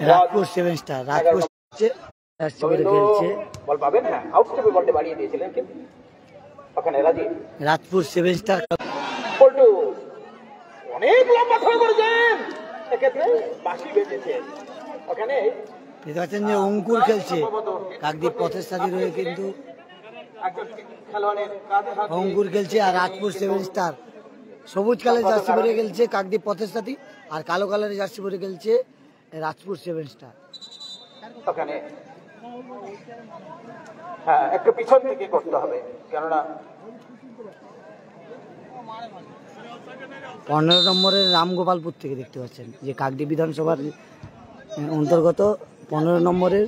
Rajpur seven star Rajpur খেলছে বল পাবেন না, আউটস্টেপে বলটা বাড়িয়ে দিয়েছিলেন কিন্তু ওখানে রাজপুর সেভেন স্টার পল্টু অনেক লম্বা থ্রো করেছেন, এক্ষেত্রে বাঁশি বেজেছে ওখানে। দেখতে পাচ্ছেন যে অঙ্কুর খেলছে কাকদ্বীপ পথের সাথী রয়ে, কিন্তু অঙ্কুর খেলছে আর রাজপুর সেভেন স্টার সবুজ কালার জার্সি পরে খেলছে কাকদ্বীপ পথের সাথী, আর কালো কালারের জার্সি পরে খেলছে রাজপুর সেভেন স্টার। ওখানে হ্যাঁ একটু পিছন থেকে করতে হবে, কেননা 15 নম্বরের রামগোপালপুর থেকে দেখতে পাচ্ছেন যে কাকদ্বীপ বিধানসভার অন্তর্গত 15 নম্বরের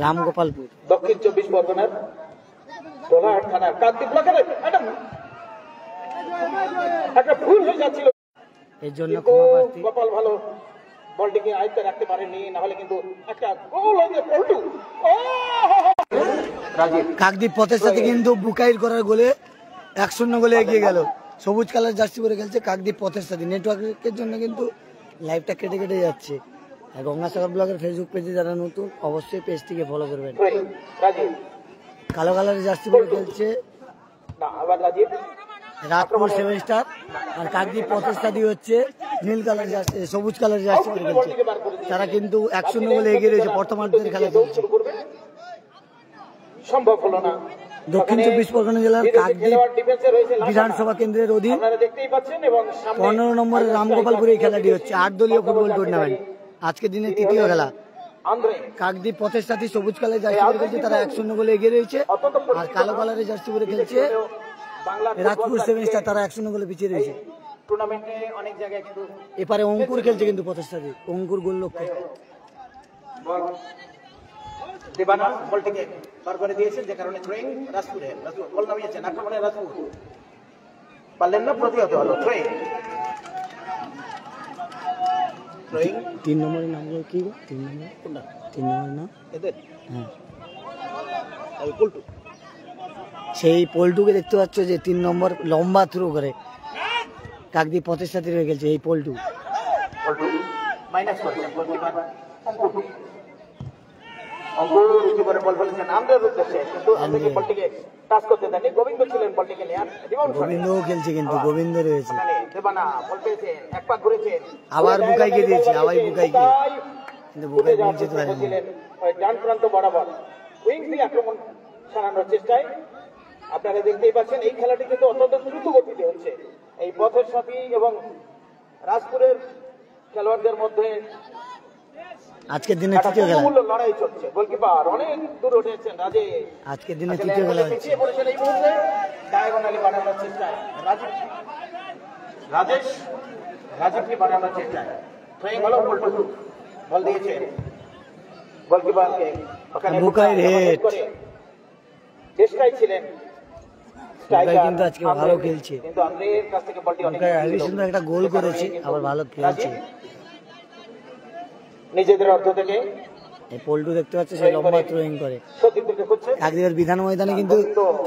রামগোপালপুর, দক্ষিণ 24 পরগনার দোলাহাট থানার কাকদ্বীপ ব্লকের একটা ভুল হয়ে যাচ্ছিল, এর জন্য গোপাল ভালো বলটিকে আয়ত্তে রাখতে পারেনি, না হলে কিন্তু একটা গোল হয়ে পল্টু। কাকদ্বীপ পথের সাথে কিন্তু বুকাইর করার গোলে 1-0 গোলে এগিয়ে গেল। সবুজ কালার জার্সি পরে খেলছে কাকদ্বীপ পথের সাথে। নেটওয়ার্কের জন্য কিন্তু লাইভটা কেটে কেটে যাচ্ছে। আর গঙ্গাসাগর ব্লগের ফেসবুক পেজে যারা নতুন অবশ্যই পেজটিকে ফলো করবেন। কালো কালারের জার্সি পরে খেলছে রাজপুর সেভেন স্টার, আর কাকদ্বীপ পথের সাথে হচ্ছে নীল কালার জার্সি সবুজ কালার জার্সি পরে খেলছে। তারা কিন্তু 1-0 গোলে এগিয়ে রয়েছে। বর্তমানের খেলা চলছে। সম্ভব হলো না। দক্ষিণ 24 পরগনা জেলার কাকদ্বীপ বিধানসভা কেন্দ্রের অধীন 15 নম্বরের রামগোপালপুরে এই খেলাটি হচ্ছে 8 দলীয় ফুটবল টুর্নামেন্ট। আজকের দিনের তৃতীয় খেলা। কাকদ্বীপ পথের সাথে সবুজ কালারের জার্সি পরে খেলছে, তারা 1-0 গোলে এগিয়ে রয়েছে। আর কালো কালারের জার্সি পরে খেলছে রাজপুর সেভেন স্টার, তারা 1-0 গোলে পিছিয়ে রয়েছে। এপারে অঙ্কুর খেলছে কিন্তু পথের সাথে, অঙ্কুর গোল লক্ষ্য। দেবানা বলটিকে পার করে দিয়েছেন, যে কারণে থ্রোয়িং রাজপুরে বল নামিয়েছেন আক্রমণে রাজপুর পারলেন না, প্রতিহত হলো থ্রোয়িং। 3 নম্বরের নাম কি? 3 নম্বর কোনটা? 3 নম্বর না এদের, হ্যাঁ পল্টু। সেই পল্টুকে দেখতে পাচ্ছ যে 3 নম্বর লম্বা থ্রো করে কাকদ্বীপ পথের সাথে রয়ে গেছে। এই পল্টু মাইনাস করেছেন গোলকিপার অঙ্কুর কিপারে বল ফেলেছেন আমরের উদ্দেশ্যে, কিন্তু আমরে বলটিকে টাচ করতে দেননি। গোবিন্দ ছিলেন বলটিকে নেয়ার, গোবিন্দও খেলছে কিন্তু গোবিন্দ রয়েছে। দেবানা বল পেয়েছেন, এক পা ঘুরেছেন, আবার বুকাইকে দিয়েছে, আবার বুকাইকে, কিন্তু বুকাই নিচে তো ছিলেন ওই ডান প্রান্ত বরাবর উইং দিয়ে আক্রমণ সারানোর চেষ্টায়। আপনারা দেখতেই পাচ্ছেন এই খেলাটি কিন্তু অত্যন্ত দ্রুত গতিতে হচ্ছে। এই পথের সাথী এবং রাজপুরের খেলোয়াড়দের মধ্যে আজকের দিনে তৃতীয় খেলা, লড়াই চলছে। গোলকিপার অনেক দূর উঠেছেন রাজে, আজকের দিনে তৃতীয় খেলা হচ্ছে। এই মুহূর্তে ডায়াগোনালি বাড়ানোর চেষ্টায় রাজীবকে বাড়ানোর চেষ্টায় থ্রোয়িং হলো পল্টু, বল দিয়েছে গোলকিপারকে, ওখানে বুকাইর হেড চেষ্টায় ছিলেন। কিন্তু আজকে ভালো খেলছে, কিন্তু আমরের কাছ থেকে বলটি অনেক সুন্দর একটা গোল করেছে, আবার ভালো খেলছে। নিজেদের অর্ধ থেকে এই পল্টু দেখতে পাচ্ছে সে লম্বা থ্রোয়িং করে। কাকদ্বীপের বিধান ময়দানে কিন্তু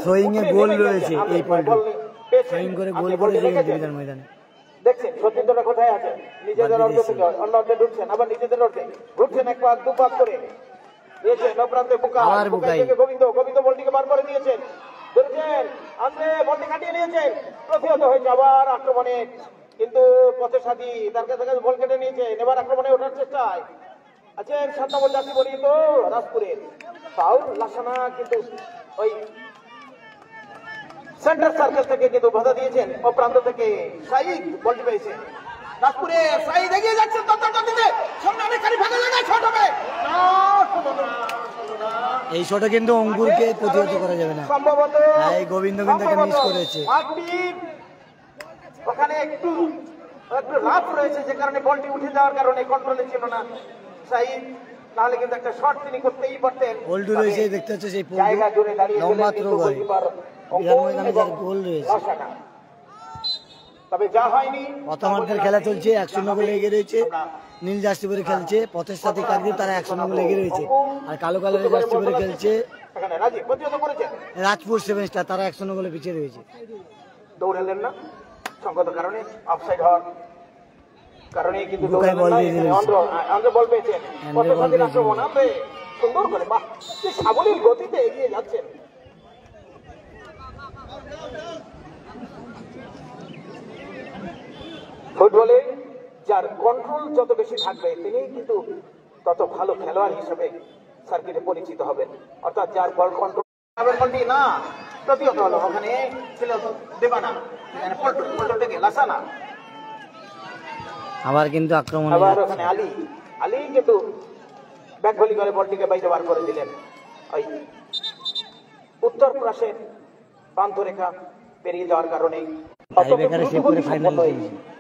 থ্রোয়িং এর গোল রয়েছে। এই পল্টু থ্রোয়িং করে গোল করেছে বিধান ময়দানে। দেখছেন সতীর্থরা কোথায় আছে, নিজেদের অর্ধ থেকে অন্য অর্ধে ঢুকছেন, আবার নিজেদের অর্ধে ঘুরছেন, এক পাক দু পাক করে দিয়েছেন নপ্রান্তে গোবিন্দ বলটিকে বার করে দিয়েছেন, ধরেছেন আন্দ্রে বলটি কাটিয়ে নিয়েছেন, প্রতিহত হয়েছে আবার আক্রমণে, কিন্তু পথের সাথী তার কাছে বল কেটে নিয়েছে, এবার আক্রমণে ওঠার চেষ্টায় আছেন 7 নম্বর জাতি বলি তো রাজপুরের ফাউল লাসানা, কিন্তু ওই সেন্টার সার্কেল থেকে কিন্তু বাধা দিয়েছেন, ও প্রান্ত থেকে সাইদ বলটি পেয়েছেন। রাজপুরে সাইদ এগিয়ে যাচ্ছেন, সামনে অনেকখানি ফাঁকা জায়গা, শট হবে এই শটে কিন্তু অঙ্কুরকে প্রতিহত করা যাবে না, সম্ভবত এই গোবিন্দ কিন্তু মিস করেছে। ওখানে একটু লাভ রয়েছে, যে কারণে বলটি উঠে যাওয়ার কারণে কন্ট্রোলে ছিল না সাইদ, তাহলে কিন্তু একটা শট তিনি করতেই পারতেন। পল্টু রয়েছে দেখতে হচ্ছে, সেই পল্টু লম্বা থ্রো করে বিধান ময়দানে যার গোল রয়েছে। তবে যা হয়নি, প্রথমার্ধের খেলা চলছে, 1-0 গোলে এগিয়ে রয়েছে। নীল জার্সি পরে খেলছে পথের সাথে কাকদ্বীপ, তারা 1-0 গোলে এগিয়ে রয়েছে। আর কালো কালারের জার্সি পরে খেলছে রাজপুর সেভেন স্টার, তারা 1-0 গোলে পিছিয়ে রয়েছে। দৌড়ালেন না সঙ্গত কারণে, অফসাইড হওয়ার কারণে কিন্তু বুকাই বল দিয়ে দিলেন। আন্দ্রে বল পেয়েছেন, আন্দ্রে বল পেয়েছেন। আক্রমণ আন্দ্রে সুন্দর করে, বাহ, কি সাবলীল গতিতে এগিয়ে যাচ্ছেন। ফুটবলে যার কন্ট্রোল যত বেশি থাকবে তিনি কিন্তু তত ভালো খেলোয়াড় হিসেবে সার্কিটে পরিচিত হবেন। অর্থাৎ যার বল কন্ট্রোল না প্রতিহত হলো, ওখানে ছিল দেবানা, পল্টু থেকে লাসানা, আবার কিন্তু আক্রমণ আবার ওখানে আলী কিন্তু ব্যাক ভলি করে বলটিকে বাইরে বার করে দিলেন। ওই উত্তর প্রদেশের প্রান্তরেখা পেরিয়ে যাওয়ার কারণে টাইব্রেকারে সেভ করে ফাইনালে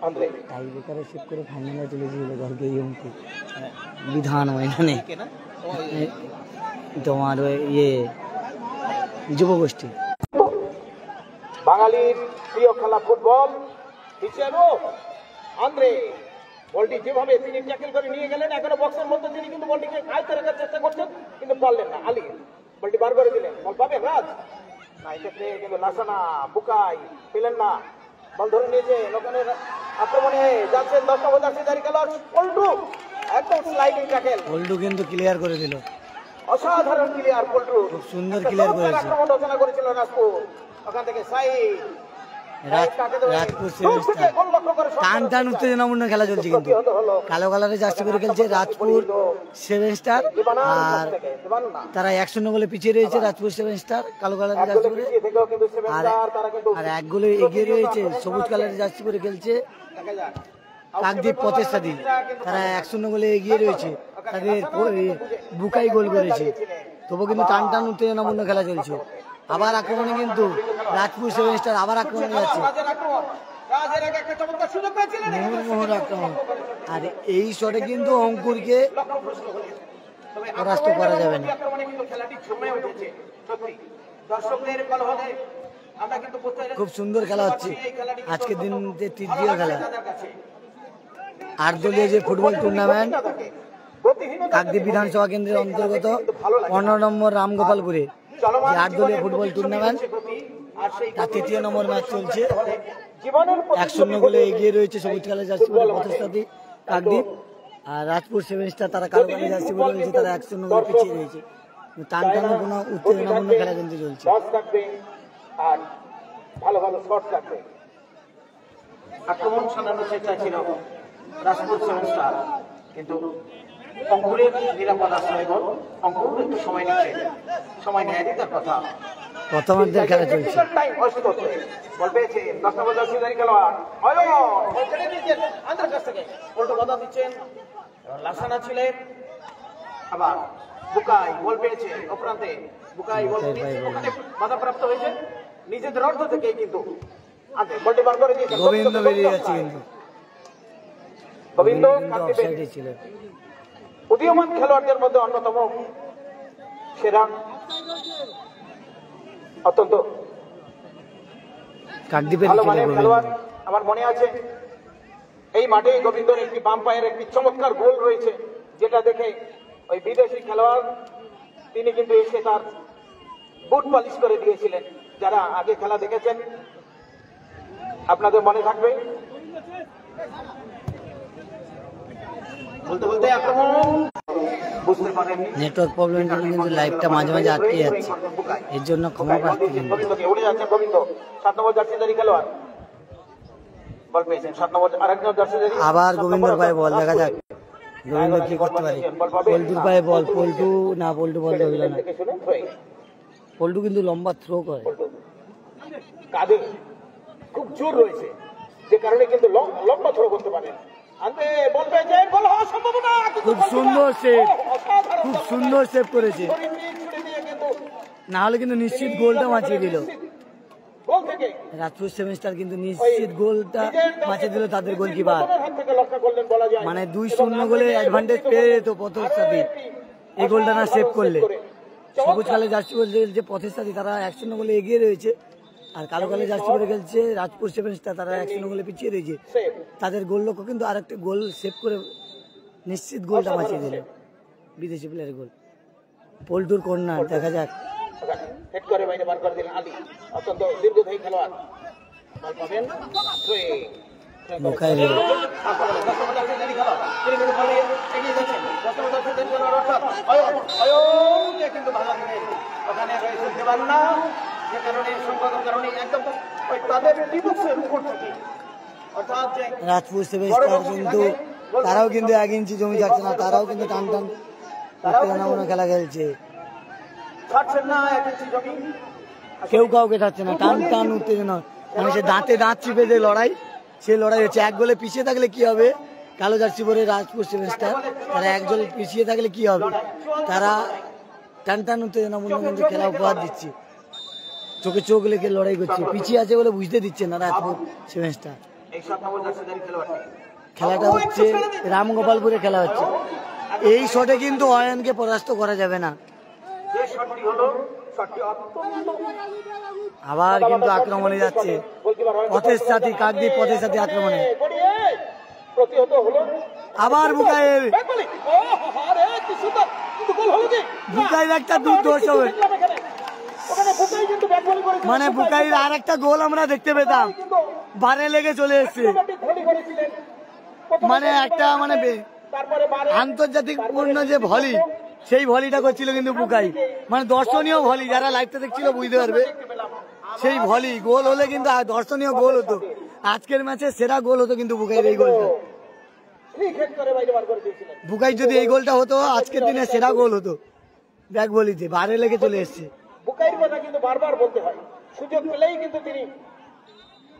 আন্দ্রে টাইব্রেকারে সেভ করে ফাইনালে চলে গিয়েছিল ঘরকে ইয়ংকে বিধান ময়দানে তোমার ইয়ে যুবগোষ্ঠী। বাঙালির প্রিয় খেলা ফুটবল, হিসেবে আন্দ্রে বলটি যেভাবে তিনি ট্যাকেল করে নিয়ে গেলেন, এখনো বক্সের মধ্যে তিনি কিন্তু বলটিকে আয়ত্তে রাখার চেষ্টা করছেন, কিন্তু পারলেন না। আলী বলটি বার করে দিলেন, বল পাবে রাজ না, এক্ষেত্রে কিন্তু লাসানা বুকাই পেলেন না, বল ধরে নিয়েছে, ওখানে আক্রমণে যাচ্ছেন 10 নম্বর জার্সিধারী খেলোয়াড় পল্টু, একদম স্লাইডিং ট্যাকেল, পল্টু কিন্তু ক্লিয়ার করে দিল, অসাধারণ ক্লিয়ার পল্টু, খুব সুন্দর ক্লিয়ার করেছে। আক্রমণ রচনা করেছিল রাজপুর, ওখান থেকে সাইড রাজপুর টান টান উত্তেজনাপূর্ণ খেলা চলছে, কিন্তু কালো কালারে জার্সি করে খেলছে রাজপুর 7 স্টার, আর তারা 1-0 বলে পিছিয়ে রয়েছে রাজপুর 7 স্টার কালো কালারে জার্সি করে, আর 1 গোলে এগিয়ে রয়েছে সবুজ কালারে জার্সি করে খেলছে কাকদ্বীপ প্রচেষ্টাদি, তারা 1-0 বলে এগিয়ে রয়েছে, তাদের বুকাই গোল করেছে, তবু কিন্তু টান টান উত্তেজনাপূর্ণ খেলা চলছে। আবার আক্রমণে কিন্তু রাজপুর 7 স্টার আবার আক্রমণে যাচ্ছে, মোহর আক্রমণ, আর এই শটে কিন্তু অঙ্কুরকে পরাস্ত করা যাবে না। খুব সুন্দর খেলা হচ্ছে আজকের দিন, তৃতীয় খেলা 8 দলীয় যে ফুটবল টুর্নামেন্ট কাকদ্বীপ বিধানসভা কেন্দ্রের অন্তর্গত 15 নম্বর রামগোপালপুরে যে 8 দলীয় ফুটবল টুর্নামেন্ট, তার 3য় নম্বর ম্যাচ চলছে। 1-0 গোলে এগিয়ে রয়েছে সবুজ কালার জার্সি বলে প্রতিষ্ঠাতি কাকদ্বীপ, আর রাজপুর 7 স্টার তারা কালো কালার জার্সি বলে রয়েছে, তারা 1-0 গোলে পিছিয়ে রয়েছে। টান টান উত্তেজনাপূর্ণ খেলা কিন্তু চলছে। আর ভালো ভালো শট থাকবে, আক্রমণ সাজানোর চেষ্টা ছিল রাজপুর 7 স্টার, কিন্তু অঙ্কুরের নিরাপদ আশ্রয় বল, অঙ্কুর একটু সময় নিচ্ছে, সময় নেয় তার কথা। প্রথমার্ধের খেলা চলছে, বল পেয়েছে 10 নম্বর জার্সিধারী খেলোয়াড় আন্দ্রের কাছ থেকে, উল্টো বাধা দিচ্ছেন লাসানা ছিলেন, আবার বুকাই বল পেয়েছে অপ্রান্তে, বুকাই বল বাধাপ্রাপ্ত হয়েছে নিজেদের অর্থ থেকে, কিন্তু বলটি বার করে দিয়েছে গোবিন্দ বেরিয়ে যাচ্ছে, কিন্তু গোবিন্দ অফসাইডে ছিল। উদীয়মান খেলোয়াড়দের মধ্যে অন্যতম সেরা, অত্যন্ত কাকদ্বীপের ভালো মানের খেলোয়াড়। আমার মনে আছে এই মাঠে গোবিন্দর একটি বাম পায়ের একটি চমৎকার গোল রয়েছে, যেটা দেখে ওই বিদেশি খেলোয়াড় তিনি কিন্তু এসে তার বুট পালিশ করে দিয়েছিলেন। যারা আগে খেলা দেখেছেন আপনাদের মনে থাকবে। বলতে বলতে আক্রমণ বুঝতে পারেননি, নেটওয়ার্ক প্রবলেমের জন্য কিন্তু লাইভটা মাঝে মাঝে আটকে যাচ্ছে, এর জন্য ক্ষমা প্রার্থী। গোবিন্দকে উড়ে যাচ্ছেন গোবিন্দ, 7 নম্বর জার্সিধারী খেলোয়াড়, বল পেয়েছেন 7 নম্বর আরেকজন জার্সিধারী, আবার গোবিন্দর পায়ে বল, দেখা যাক গোবিন্দ কি করতে পারে। পল্টুর পায়ে বল, পল্টু না, পল্টু বল হইল না, পল্টু কিন্তু লম্বা থ্রো করে, কাঁধে খুব জোর রয়েছে, যে কারণে কিন্তু লম্বা থ্রো করতে পারেন। খুব সুন্দর সেভ, খুব সুন্দর সেভ করেছে, না হলে কিন্তু নিশ্চিত গোলটা বাঁচিয়ে দিল রাজপুর 7 স্টার, কিন্তু নিশ্চিত গোলটা বাঁচিয়ে দিল তাদের গোলকিপার। মানে 2-0 গোলে অ্যাডভান্টেজ পেয়ে যেত প্রতিষ্ঠাতি, এই গোলটা না সেভ করলে। সবুজ কালে জার্সি বলছে যে প্রতিষ্ঠাতি তারা 1-0 গোলে এগিয়ে রয়েছে, আর কালো কালে জার্সি করে খেলছে রাজপুর 7 স্টার, তারা 1-0 গোলে পিছিয়ে রয়েছে। তাদের গোল লক্ষ্য কিন্তু আরেকটা গোল সেভ করে নিশ্চিত গোলটা বাঁচিয়ে দিল বিদেশি প্লেয়ারের গোল। পল্টুর কর্নার, দেখা যাক, হেড করে বাইরে বার করে দিলেন আলী, অত্যন্ত দীর্ঘদেহী খেলোয়াড়, বল পাবেন বুকাই রে কিন্তু ভালো ওখানে রয়েছে দেবান্না, যে কারণে সংখ্যার কারণে একদম তাদের ডিবক্সের উপর থেকে অর্থাৎ রাজপুর সেভেস্টার কিন্তু তারাও কিন্তু 1 ইঞ্চি জমি যাচ্ছে না, তারাও কিন্তু টান টান উত্তেজনাপূর্ণ খেলা খেলছে, ছাড়ছেন না 1 ইঞ্চি জমি, কেউ কাউকে ছাড়ছে না, টান টান উত্তেজনা, মানে সে দাঁতে দাঁত চিপে যে লড়াই, সেই লড়াই হচ্ছে। 1 গোলে পিছিয়ে থাকলে কি হবে, কালো জার্সি পরে রাজপুর সেভেস্টার তারা 1 গোল পিছিয়ে থাকলে কি হবে, তারা টান টান উত্তেজনাপূর্ণ কিন্তু খেলা উপহার দিচ্ছে, চোখে চোখ লেগে লড়াই করছে, পিছিয়ে আছে বলে বুঝতে দিচ্ছে না রাজপুর সেভেস্টার। খেলাটা হচ্ছে রামগোপালপুরে খেলা হচ্ছে, এই শটে কিন্তু অয়নকে পরাস্ত করা যাবে না। আবার কিন্তু আক্রমণে যাচ্ছে পথের সাথী কাকদ্বীপ, পথের সাথী আক্রমণে আবার বুকাইয়ের বুকাইয়ের একটা দুর্দর্শ হবে, মানে বুকাইয়ের আর একটা গোল আমরা দেখতে পেতাম, বারে লেগে চলে এসছে, মানে একটা মানে আন্তর্জাতিক পূর্ণ যে ভলি, সেই ভলিটা করছিল কিন্তু বুকাই, মানে দর্শনীয় ভলি, যারা লাইভটা দেখছিল বুঝতে পারবে, সেই ভলি গোল হলে কিন্তু দর্শনীয় গোল হতো, আজকের ম্যাচে সেরা গোল হতো কিন্তু বুকাইয়ের এই গোলটা, বুকাই যদি এই গোলটা হতো আজকের দিনে সেরা গোল হতো, ব্যাক ভলিতে বারে লেগে চলে এসছে। বুকাইয়ের কথা কিন্তু বারবার বলতে হয়, সুযোগ পেলেই কিন্তু তিনি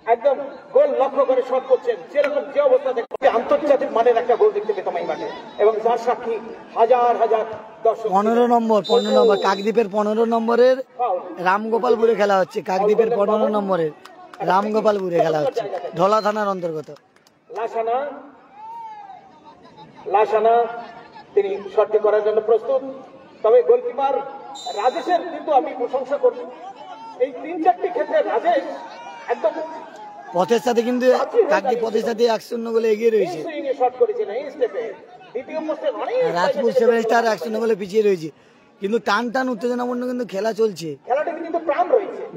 একদম গোল লক্ষ্য করে শট করছেন, যেরকম যে অবস্থা দেখতে আন্তর্জাতিক মানের একটা গোল দেখতে পেতাম এই মাঠে, এবং যার সাক্ষী হাজার হাজার দর্শক। 15 নম্বর কাকদ্বীপের 15 নম্বরের রামগোপালপুরে খেলা হচ্ছে, কাকদ্বীপের 15 নম্বরের রামগোপালপুরে খেলা হচ্ছে, ধলা থানার অন্তর্গত। লাসানা তিনি শটটি করার জন্য প্রস্তুত, তবে গোলকিপার রাজেশের কিন্তু আমি প্রশংসা করি, এই 3-4টি ক্ষেত্রে রাজেশ একদম পথের সাথে কিন্তু কাকদ্বীপ পথের সাথে 1-0 গোলে এগিয়ে রয়েছে, রাজপুর সেভেস্টার 1-0 গোলে পিছিয়ে রয়েছে, কিন্তু টান টান উত্তেজনাপূর্ণ কিন্তু খেলা চলছে,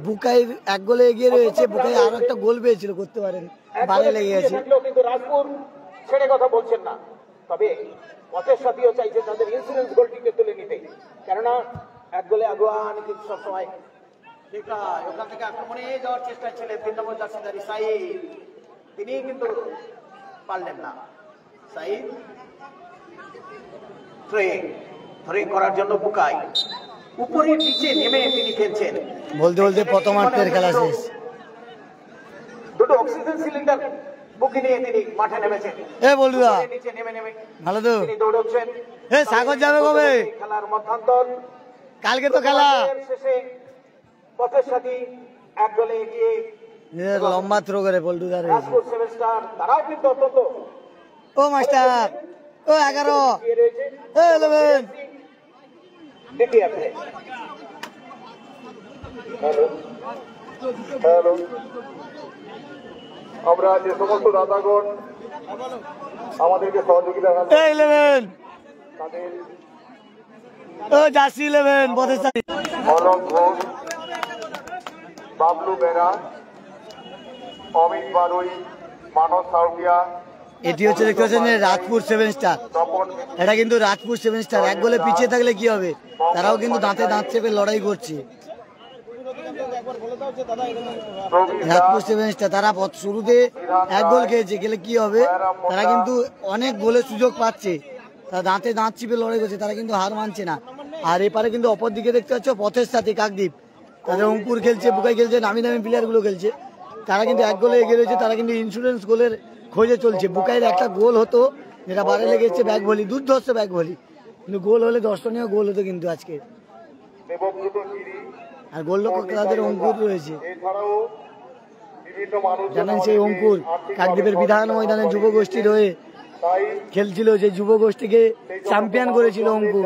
বুকাই 1 গোলে এগিয়ে রয়েছে, বুকাই আরো একটা গোল পেয়েছিল, করতে পারেন, বারে লেগে গেছে, কিন্তু রাজপুর ছেড়ে কথা বলছেন না, তবে পথের সাথীও চাইছে তাদের ইন্স্যুরেন্স গোলটিকে তুলে নিতে, কেননা 1 গোলে আগুয়ান কিন্তু সবসময় ওখান থেকে আক্রমণে যাওয়ার চেষ্টা ছিলেন 3 নম্বর জার্সিধারী সাইদ, তিনি কিন্তু পারলেন না, সাইদ থ্রো করার জন্য বুকাই উপরে নিচে নেমে তিনি খেলছেন, বলতে বলতে প্রথমার্ধের খেলা শেষ, দুটো অক্সিজেন সিলিন্ডার বুকে নিয়ে তিনি মাঠে নেমেছেন, বলুদা নিচে নেমে ভালো তো তিনি দৌড়চ্ছেন, সাগর যাবে কবে, খেলার মধ্যান্তর কালকে তো খেলা শেষে পথের সাথী 1 গোলে এগিয়ে, লম্বা থ্রো করে পল্টুদার রাজপুর সেভেস্টার তারাও কিন্তু অত্যন্ত ও মাস্টার ও 11 ও 11 দ্বিতীয় প্লে। হ্যালো, আমরা যে সমস্ত দাদাগণ আমাদেরকে সহযোগিতা 11 তাদের ও জার্সি 11 পথের সাথে অলক ঘোষ, বাবলু বেরা, অমিত বারুই, মানস সাউকিয়া, এটি হচ্ছে দেখতে পাচ্ছেন রাজপুর সেভেস্টার, এটা কিন্তু রাজপুর সেভেস্টার 1 গোলে পিছিয়ে থাকলে কি হবে, তারাও কিন্তু দাঁতে দাঁত চেপে লড়াই করছে, রাজপুর সেভেস্টার তারা শুরুতে 1 গোল খেয়েছে, গেলে কি হবে, তারা কিন্তু অনেক গোলের সুযোগ পাচ্ছে, তারা দাঁতে দাঁত চিপে লড়াই করছে, তারা কিন্তু হার মানছে না। আর এপারে কিন্তু অপর দিকে দেখতে পাচ্ছ পথের সাথে কাকদ্বীপ, তাদের অঙ্কুর খেলছে, বুকাই খেলছে, নামি দামি প্লেয়ার গুলো খেলছে, তারা কিন্তু 1 গোলে এগিয়ে রয়েছে, তারা কিন্তু ইন্স্যুরেন্স গোলের খোঁজে চলছে। বুকাইয়ের একটা গোল হতো যেটা বারে লেগেছে, ব্যাক ভলি, দুর্ধর্ষ ব্যাক ভলি, কিন্তু গোল হলে দর্শনীয় গোল হতো কিন্তু আজকে। আর গোলরক্ষক তাদের অঙ্কুর রয়েছে, জানেন সেই অঙ্কুর কাকদ্বীপের বিধান ময়দানে যুব গোষ্ঠীর হয়ে খেলছিল, যে যুব গোষ্ঠীকে চ্যাম্পিয়ন করেছিল অঙ্কুর,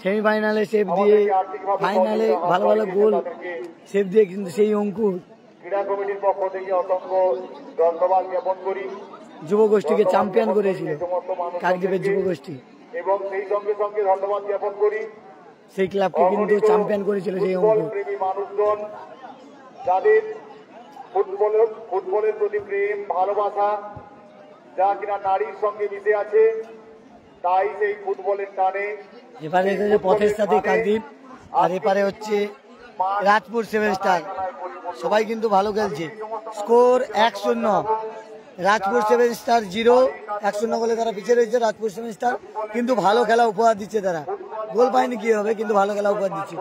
সেমিফাইনালে সেভ দিয়ে, ফাইনালে ভালো ভালো গোল সেভ দিয়ে, কিন্তু সেই অঙ্কুর ক্রীড়া কমিটির পক্ষ থেকে অসংখ্য ধন্যবাদ জ্ঞাপন করি, যুব গোষ্ঠীকে চ্যাম্পিয়ন করেছিল কাকদ্বীপের যুব গোষ্ঠী, এবং সেই সঙ্গে সঙ্গে ধন্যবাদ জ্ঞাপন করি সেই ক্লাবকে কিন্তু চ্যাম্পিয়ন করেছিল সেই অঙ্কুর। প্রেমী মানুষজন যাদের ফুটবলের প্রতি প্রেম ভালোবাসা যা কিনা নারীর সঙ্গে মিশে আছে, তাই সেই ফুটবলের টানে এবারে পথের সাথে কাকদ্বীপ, আর এপারে হচ্ছে রাজপুর সেভেন স্টার। সবাই কিন্তু ভালো খেলছে। স্কোর 1-0, রাজপুর সেভেন স্টার 0, 1-0 বলে তারা পিছিয়ে রয়েছে। রাজপুর সেভেন স্টার কিন্তু ভালো খেলা উপহার দিচ্ছে, তারা গোল পায়নি কি হবে, কিন্তু ভালো খেলা উপহার দিচ্ছে।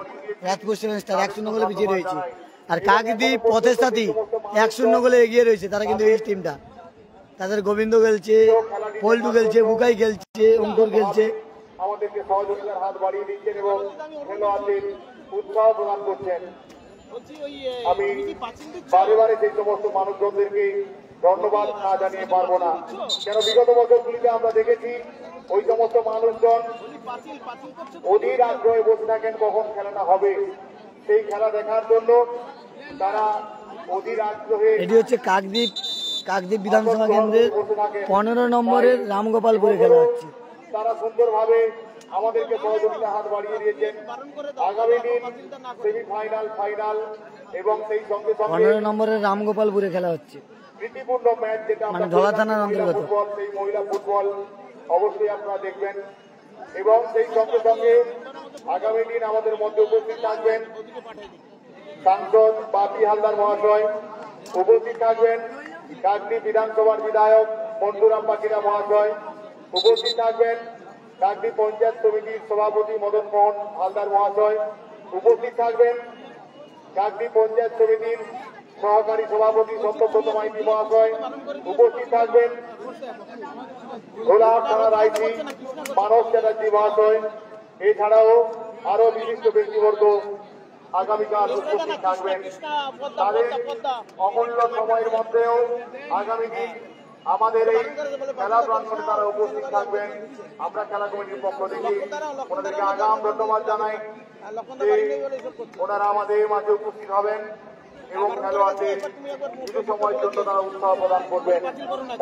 রাজপুর সেভেন স্টার 1-0 বলে পিছিয়ে রয়েছে। আর কাকদ্বীপ পথের সাথে 1-0 বলে এগিয়ে রয়েছে। তারা কিন্তু এই টিমটা, তাদের গোবিন্দ খেলছে, পল্টু খেলছে, বুকাই খেলছে, অঙ্কুর খেলছে। আমাদেরকে সহযোগিতার হাত বাড়িয়ে দিচ্ছেন এবং খেলোয়াড়দের উৎসাহ প্রদান করছেন। আমি বারে বারে সেই সমস্ত মানুষজনদেরকে ধন্যবাদ না জানিয়ে পারবো না, কেন বিগত বছরগুলিতে আমরা দেখেছি ওই সমস্ত মানুষজন অধীর আগ্রহে বসে থাকেন কখন খেলাটা হবে, সেই খেলা দেখার জন্য তারা অধীর আগ্রহে। এটি হচ্ছে কাকদ্বীপ বিধানসভা কেন্দ্রের 15 নম্বরের রামগোপালপুরে খেলা হচ্ছে। তারা সুন্দরভাবে আমাদেরকে সহযোগিতা হাত বাড়িয়ে দিয়েছেন। আগামী দিন সেমিফাইনাল, ফাইনাল এবং সেই সঙ্গে সঙ্গে 15 নম্বরের রামগোপালপুরে খেলা হচ্ছে। প্রীতিপূর্ণ ম্যাচ যেটা মানে ধলা থানার অন্তর্গত ফুটবল, সেই মহিলা ফুটবল অবশ্যই আপনারা দেখবেন। এবং সেই সঙ্গে সঙ্গে আগামী দিন আমাদের মধ্যে উপস্থিত থাকবেন সাংসদ বাপি হালদার মহাশয়, উপস্থিত থাকবেন কাকদ্বীপ বিধানসভার বিধায়ক মন্টুরাম পাখিরা মহাশয়, উপস্থিত থাকবেন কাকদ্বীপ পঞ্চায়েত সমিতির সভাপতি মদন মোহন হালদার মহাশয়, উপস্থিত থাকবেন কাকদ্বীপ পঞ্চায়েত সমিতির সহকারী সভাপতি সত্যব্রত মাইতি মহাশয়, উপস্থিত থাকবেন গোলাহাট থানার আইসি মানস চ্যাটার্জি মহাশয়। এছাড়াও আরো বিশিষ্ট ব্যক্তিবর্গ আগামীকাল উপস্থিত থাকবেন। তাদের অমূল্য সময়ের মধ্যেও আগামী দিন আমাদের এই খেলা প্রাঙ্গণে তারা উপস্থিত থাকবেন। আমরা খেলা কমিটির পক্ষ থেকে ওনাদেরকে আগাম ধন্যবাদ জানাই যে ওনারা আমাদের মাঝে উপস্থিত হবেন এবং খেলোয়াড়দের কিছু সময়ের জন্য তারা উৎসাহ প্রদান করবেন।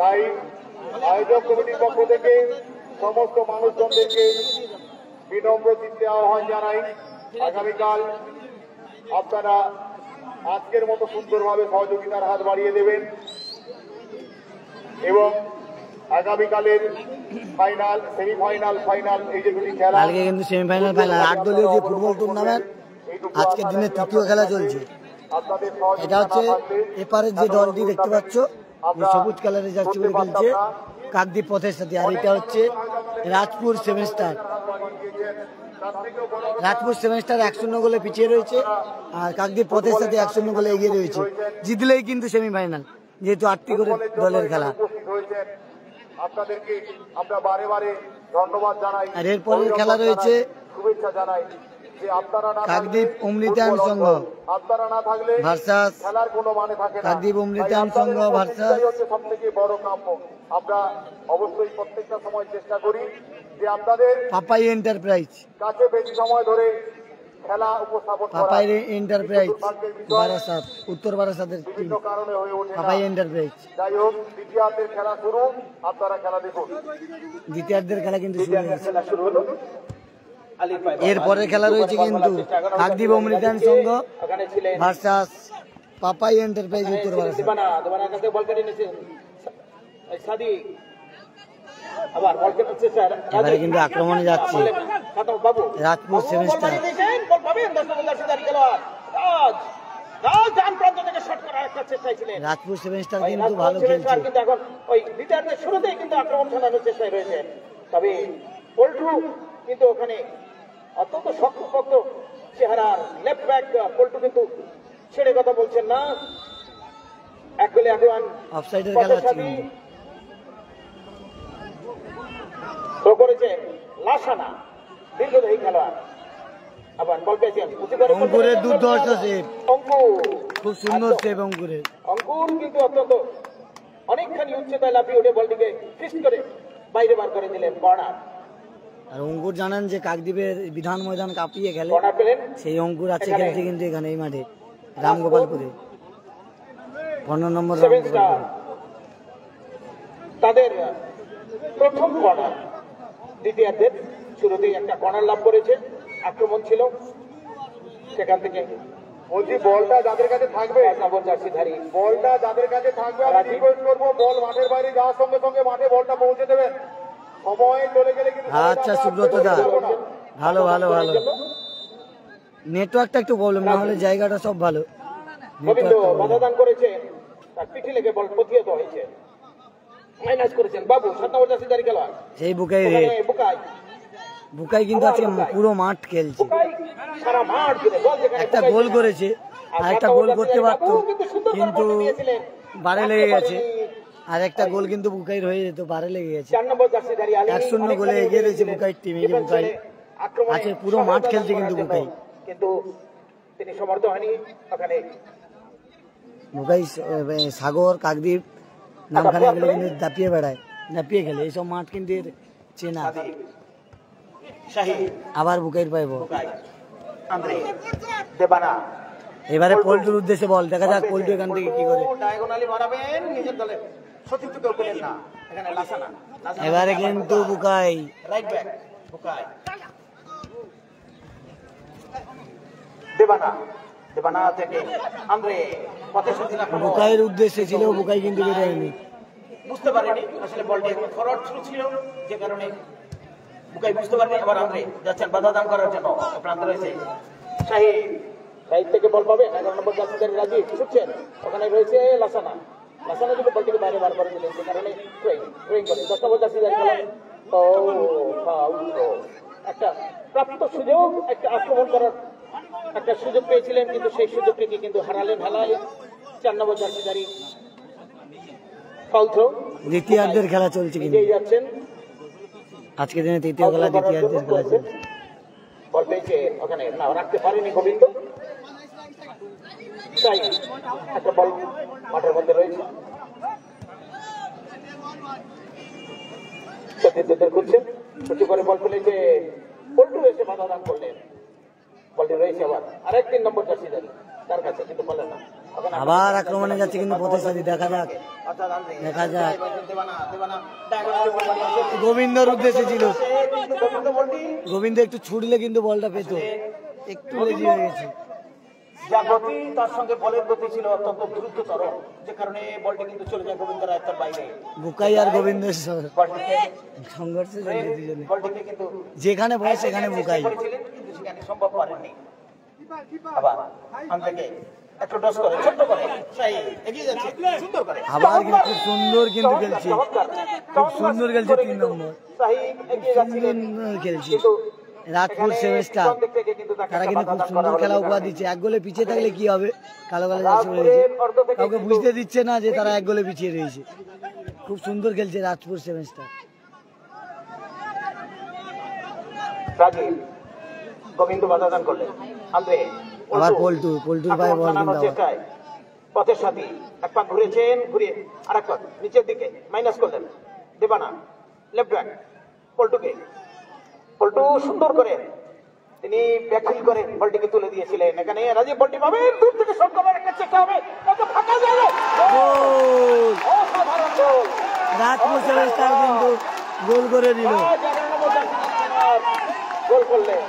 তাই আয়োজক কমিটির পক্ষ থেকে সমস্ত মানুষজনদেরকে বিনম্র চিত্তে আহ্বান জানাই, আগামীকাল আপনারা আজকের মতো সুন্দরভাবে সহযোগিতার হাত বাড়িয়ে দেবেন এবং আগামীকালের ফাইনাল, সেমিফাইনাল, ফাইনাল এই যে দুটি খেলা, কালকে কিন্তু সেমিফাইনাল, ফাইনাল 8 দলীয় যে ফুটবল টুর্নামেন্ট আজকের দিনে তৃতীয় খেলা চলছে। এটা হচ্ছে এপারের যে দলটি দেখতে পাচ্ছ সবুজ কালারের জার্সি পরে খেলছে কাকদ্বীপ পথের সাথে, আর এটা হচ্ছে Rajpur seven star. Rajpur seven star 1-0 গোলে পিছিয়ে রয়েছে, আর কাকদ্বীপ পথের সাথে 1-0 গোলে এগিয়ে রয়েছে। জিতলেই কিন্তু সেমিফাইনাল, যেহেতু 8টি করে দলের খেলা। আপনাদেরকে আমরা বারে বারে ধন্যবাদ জানাই। আর এরপরের খেলা রয়েছে শুভেচ্ছা জানাই যে আপনারা না কাকদ্বীপ অমৃতায়ন সংঘ আপনারা না থাকলে ভার্সাস খেলার কোনো মানে থাকে না। কাকদ্বীপ অমৃতায়ন সংঘ ভার্সাস সব থেকে বড় কাম্য। আমরা অবশ্যই প্রত্যেকটা সময় চেষ্টা করি যে আপনাদের পাপাই এন্টারপ্রাইজ, কাছে বেশি সময় ধরে খেলা উপস্থাপন করা। পাপাই এন্টারপ্রাইজ বারাসাত, উত্তর বারাসাতের টিম বিভিন্ন কারণে হয়ে ওঠে না। পাপাই এন্টারপ্রাইজ। যাই হোক, দ্বিতীয়ার্ধের খেলা শুরু, আপনারা খেলা দেখুন। দ্বিতীয়ার্ধের খেলা কিন্তু শুরু হয়েছে। খেলা শুরু হলো। এরপরে খেলা রয়েছে কিন্তু কাকদ্বীপ অমৃতায়ন সংঘ ওখানে ছিলেন ভার্সাস পাপাই এন্টারপ্রাইজ উত্তর বারাসাত। দোবানার কাছে বল কেটে নিয়েছেন সাদিক, আবার বল কেটে নিচ্ছে স্যার। এবারে কিন্তু আক্রমণে যাচ্ছে বাবু রাজপুর সেভেন স্টার। বল পাবেন দর্শকদারি খেলোয়াড় রাজ ডান প্রান্ত থেকে শট করার একটা চেষ্টায় ছিলেন। রাজপুর সেভেন স্টার কিন্তু ভালো খেলছে, কিন্তু এখন ওই দ্বিতীয়ার্ধের শুরুতেই কিন্তু আক্রমণ চালানোর চেষ্টায় রয়েছে। তবে পল্টু কিন্তু ওখানে অত্যন্ত শক্তপোক্ত চেহারার লেফট ব্যাক পল্টু কিন্তু ছেড়ে কথা বলছেন না। এক গোলে আগুয়ান অফসাইডের খেলা হচ্ছে থ্রো করেছে লাসানা, দীর্ঘদেহী খেলোয়াড়। আবার বল পেয়েছেন অঙ্কুরের দুর্ধর্ষ সেভ, অঙ্কুর খুব সুন্দর সেভ অঙ্কুরের। অঙ্কুর কিন্তু অত্যন্ত অনেকখানি উচ্চতায় লাফিয়ে উঠে বলটিকে ফিস্ট করে বাইরে বার করে দিলেন। কর্নার। আর অঙ্কুর জানান যে কাকদ্বীপের বিধান ময়দান কাঁপিয়ে খেলে, কর্নার পেলেন। সেই অঙ্কুর আছে খেলছে কিন্তু এখানে এই মাঠে রামগোপালপুরে 15 নম্বর সেভেন স্টার রামগোপালপুরে। তাদের প্রথম কর্নার, দ্বিতীয়ার্ধের শুরুতেই একটা কর্নার লাভ করেছে। আক্রমণ ছিল, সেখান থেকে বলছি বলটা যাদের কাছে থাকবে, বলটা যাদের কাছে থাকবে আমি রিকোয়েস্ট করবো বল মাঠের বাইরে যাওয়ার সঙ্গে সঙ্গে মাঠে বলটা পৌঁছে দেবেন। সময় চলে গেলে কিন্তু আচ্ছা সুব্রত দা, ভালো ভালো ভালো। নেটওয়ার্কটা একটু প্রবলেম, না হলে জায়গাটা সব ভালো। গোবিন্দ বাধা দান করেছে, তার পিঠে লেগে বল প্রতিহত হয়েছে, মাইনাস করেছেন বাবু। 7 নম্বর জার্সি দাঁড়িয়ে গেল সেই বুকাই রে, বুকাই কিন্তু আজকে পুরো মাঠ খেলছে। সারা মাঠ জুড়ে বল যেখানে একটা গোল করেছে, আর একটা গোল করতে পারতো কিন্তু বারে লেগে গেছে। আর একটা গোল কিন্তু বুকাইর হয়ে যেত, বারে লেগে গেছে। 4 নম্বর জার্সি দাঁড়িয়ে 1-0 গোলে এগিয়ে রয়েছে বুকাইর টিম। এই যে বুকাই আছে, পুরো মাঠ খেলছে কিন্তু বুকাই, কিন্তু তিনি সমর্থ হয়নি ওখানে। বুকাই সাগর কাকদ্বীপ নামখানা এগুলো কিন্তু দাপিয়ে বেড়ায়, দাপিয়ে খেলে। এইসব মাঠ কিন্তু এর চেনা। আবার বুকাইর পাইব এবারে পল্টুর উদ্দেশ্যে বল, দেখা যাক পল্টু এখান থেকে কি করে। ডায়াগোনালি মারাবেন নিজের দলে, সতীর্থ কেউ পেলেন না এখানে। লাসানা এবারে কিন্তু বুকাই রাইট ব্যাক, বুকাই দেবানা, দেবানা থেকে আন্দ্রে পথে সতীনা বুকাইয়ের উদ্দেশ্যে ছিল, বুকাই কিন্তু বেরোয়নি, বুঝতে পারেনি আসলে বলটি এখন ফরওয়ার্ড থ্রু ছিল, যে কারণে বুকাই বুঝতে পারেনি। আবার আন্দ্রে যাচ্ছেন বাধা দান করার জন্য, প্রান্ত রয়েছে শাহিদ, শাহিদ থেকে বল পাবেন 11 নম্বর জার্সিদারি রাজীব ছুটছেন, ওখানে রয়েছে লাসানা। লাসানা কিন্তু বলটিকে বাইরে বার করে দিলেন, যে কারণে ট্রেন করে 10 নম্বর জার্সিদারি খেলেন। ও একটা প্রাপ্ত সুযোগ, একটা আক্রমণ করার একটা সুযোগ পেয়েছিলেন, কিন্তু সেই সুযোগটিকে কিন্তু হারালেন হেলায় 4 নম্বর জার্সিদারি। ফাউল থ্রো, দ্বিতীয়ার্ধের খেলা চলছে কিন্তু এগিয়ে যাচ্ছেন আজকে দিনে। তৃতীয় খেলা, দ্বিতীয়ার্ধের খেলা চলছে। বল পেয়েছে ওখানে, না রাখতে পারেনি গোবিন্দ। তাই একটা বল মাঠের মধ্যে রয়েছে, সতীর্থদের খুঁজছেন, ছুটি করে বল ফেলেছে পল্টু, এসে বাধা দান করলেন। বলটি রয়েছে আবার আরেক 3 নম্বর জার্সিদারি তার কাছে, কিন্তু বলে না। আবার আক্রমণে যাচ্ছে কিন্তু প্রতিশোধী, দেখা যাক দেখা যাক। গোবিন্দর উদ্দেশ্যে ছিল, গোবিন্দ একটু ছুটলে কিন্তু বলটা পেত, একটু লেজি হয়ে গেছে। যা গতি তার সঙ্গে বলের গতি ছিল অত্যন্ত দ্রুততর, যে কারণে বলটি কিন্তু চলে যায় গোবিন্দের আয়ত্তের বাইরে। বুকাই আর গোবিন্দের সংঘর্ষ চলছে দুজনে, বলটিকে কিন্তু যেখানে বলে সেখানে বুকাই, কিন্তু সেখানে সম্ভব করেননি। আবার আন্দ্রেকে একটু ডস করে ছোট্ট করে শাহিদ এগিয়ে যাচ্ছে সুন্দর করে, আবার কিন্তু খুব সুন্দর কিন্তু খেলছে, খুব সুন্দর খেলছে 3 নম্বর, শাহিদ এগিয়ে যাচ্ছে সুন্দর খেলছে। রাজপুর সেভেস্টার তারা কিন্তু খুব সুন্দর খেলা উপহার দিচ্ছে। 1 গোলে পিছিয়ে থাকলে কি হবে, কালো কালো জার্সি রয়েছে, কাউকে বুঝতে দিচ্ছে না যে তারা 1 গোলে পিছিয়ে রয়েছে। খুব সুন্দর খেলছে রাজপুর সেভেস্টার। রাজীব গোবিন্দ বাধা দান করলেন, আন্দ্রে আবার পল্টুর পায়ে বল কিন্তু আবার। পথের সাথী এক পাক ঘুরেছেন, ঘুরিয়ে আর এক পাক নিচের দিকে মাইনাস করলেন। দেবানা লেফট ব্যাক, পল্টুকে, পল্টু সুন্দর করে তিনি ব্যাকফিল করে বলটিকে তুলে দিয়েছিলেন। এখানে রাজীব বলটি পাবেন, দূর থেকে শট করার একটা চেষ্টা হবে, কত ফাঁকা জায়গা, গোল! অসাধারণ গোল, রাজপুর সেভেস্টার কিন্তু গোল করে দিল, গোল করলেন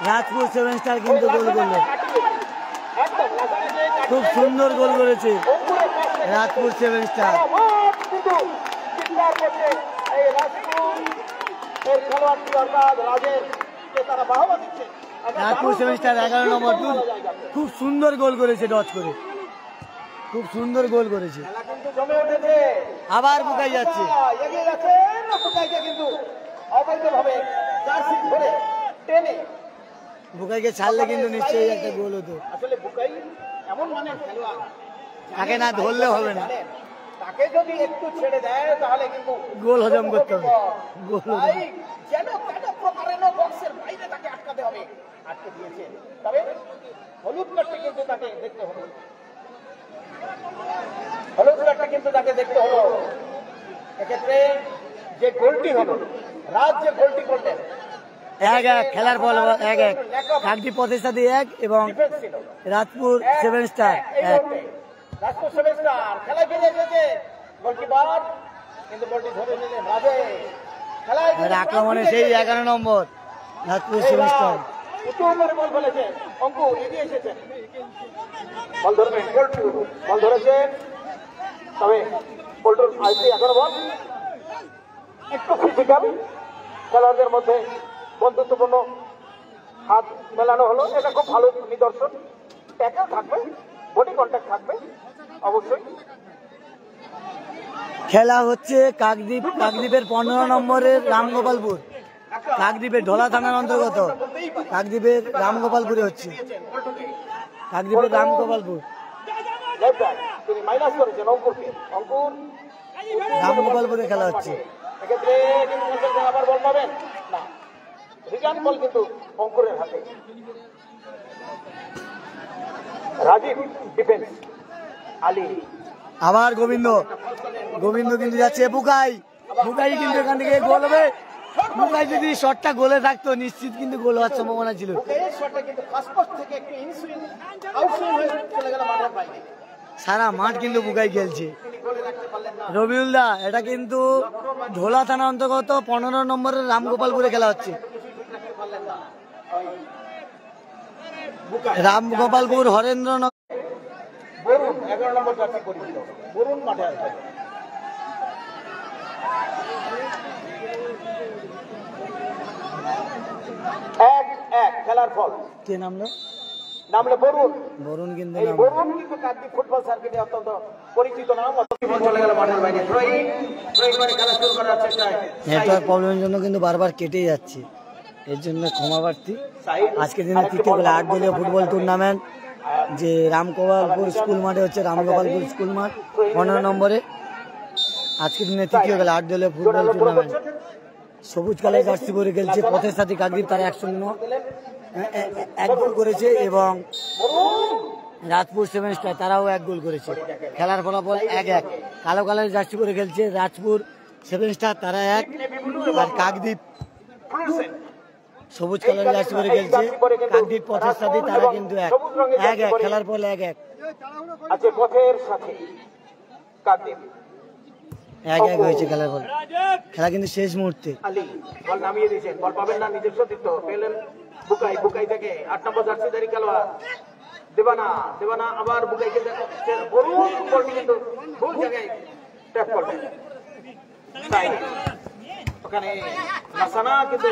রাজপুর সেভেস্টার কিন্তু গোল করলো, একদম খুব সুন্দর গোল করেছে রাজপুর সেভেস্টার। কিন্তু চিৎকার করছে এই রাজপুর এর খেলোয়াড়টি অর্থাৎ রাজের, তারা বাহবা দিচ্ছে। রাজপুর সেভেস্টার 11 নম্বর খুব সুন্দর গোল করেছে, ডচ করে খুব সুন্দর গোল করেছে। খেলা কিন্তু জমে উঠেছে, আবার বুকাই যাচ্ছে, এগিয়ে যাচ্ছে না, বুকাইকে কিন্তু অবৈধভাবে জার্সি ধরে টেনে, বুকাইকে ছাড়লে কিন্তু নিশ্চয়ই একটা গোল হতো। আসলে বুকাই এমন মানে খেলোয়াড়, তাকে না ধরলে হবে না, তাকে যদি একটু ছেড়ে দেয় তাহলে কিন্তু গোল হজম করতে হবে, গোল তাই যেন কেন প্রকারেণ বক্সের বাইরে তাকে আটকাতে হবে, আটকে দিয়েছে। তবে হলুদ কার্ডটি কিন্তু তাকে দেখতে হলো, হলুদ কার্ডটি কিন্তু তাকে দেখতে হলো। এক্ষেত্রে যে গোলটি হলো, রাজ যে গোলটি করলেন 1-1 খেলার ফল 1-1, কাকদ্বীপ পথের সাথে 1 এবং ডিফেন্স ছিল, রাজপুর সেভেস্টার 1। রাজপুর সেভেস্টার খেলায় ফিরে এসেছে, গোলকিপার কিন্তু বলটি ধরে নিলেন রাজে। খেলায় আক্রমণে সেই 11 নম্বর রাজপুর সেভেস্টার, উঁচু করে বল ফেলেছে, অঙ্কু এগিয়ে এসেছেন, বল ধরবেন পল্টু, বল ধরেছেন, তবে পল্টুর আইসি এখনো বল একটু ফিজিক্যাল, খেলোয়াড়দের মধ্যে বন্ধুত্বপূর্ণ হাত মেলানো হলো, এটা খুব ভালো নিদর্শন। ট্যাকেল থাকবে, বডি কন্ট্যাক্ট থাকবে অবশ্যই। খেলা হচ্ছে কাকদ্বীপের 15 নম্বরের রামগোপালপুর, কাকদ্বীপের ঢোলা থানার অন্তর্গত কাকদ্বীপের রামগোপালপুরে হচ্ছে, কাকদ্বীপের রামগোপালপুর তিনি মাইনাস করেছেন অঙ্কুরকে, অঙ্কুর রামগোপালপুরে খেলা হচ্ছে। এক্ষেত্রে আবার বল পাবেন না, রিটার্ন বল কিন্তু অঙ্কুরের হাতে। রাজীব ডিফেন্স, আলী আবার গোবিন্দ কিন্তু যাচ্ছে, বুকাই কিন্তু এখান থেকে গোল হবে। বুকাই যদি শটটা গোলে থাকতো নিশ্চিত কিন্তু গোল হওয়ার সম্ভাবনা ছিল। সারা মাঠ কিন্তু বুকাই খেলছে। রবিউল দা, এটা কিন্তু ঢোলা থানা অন্তর্গত 15 নম্বরের রামগোপালপুরে খেলা হচ্ছে। রামগোপালপুর হরেন্দ্রনগর বরুণ 11 নম্বর জার্সি পরিচিত বরুণ মাঠে আসবে। এক খেলার ফল কে নামলো বরুণ কিন্তু বরুণ কিন্তু কাকদ্বীপ ফুটবল সার্কিটে অত্যন্ত পরিচিত নাম। চলে গেল মাঠের বাইরে, করে খেলা শুরু করার চেষ্টায় নেটওয়ার্ক প্রবলেমের জন্য কিন্তু বারবার কেটে যাচ্ছে, এর জন্য ক্ষমা প্রার্থী। আজকে দিনে তৃতীয় খেলা 8 দলীয় ফুটবল টুর্নামেন্ট যে রামগোপালপুর স্কুল মাঠে হচ্ছে, রামগোপালপুর স্কুল মাঠ 15 নম্বরে। আজকের দিনে তৃতীয় খেলা 8 দলীয় ফুটবল টুর্নামেন্ট। সবুজ কালার জার্সি পরে খেলছে পথের সাথী কাকদ্বীপ, তারা 1 গোল করেছে, এবং রাজপুর 7 স্টার তারাও 1 গোল করেছে। খেলার ফলাফল 1-1। কালো কালার জার্সি পরে খেলছে রাজপুর 7 স্টার, তারা 1, আর কাকদ্বীপ সবুজ কালার জার্সি পরে খেলছে কাকদ্বীপ পথের সাথী, তারা কিন্তু 1-1। খেলার ফল 1-1 আছে পথের সাথী কাকদ্বীপ 1-1 হয়েছে খেলার ফল। খেলা কিন্তু শেষ মুহূর্তে। আলী বল নামিয়ে দিয়েছেন, বল পাবেন না, নিজস্ব দিত পেলেন বুকাই থেকে 8 নম্বর জার্সিধারী খেলোয়াড় দেবানা আবার বুকাইকে বরুণ বলটি কিন্তু ভুল জায়গায় ট্যাপ করলেন, ওখানে লাসানা কিন্তু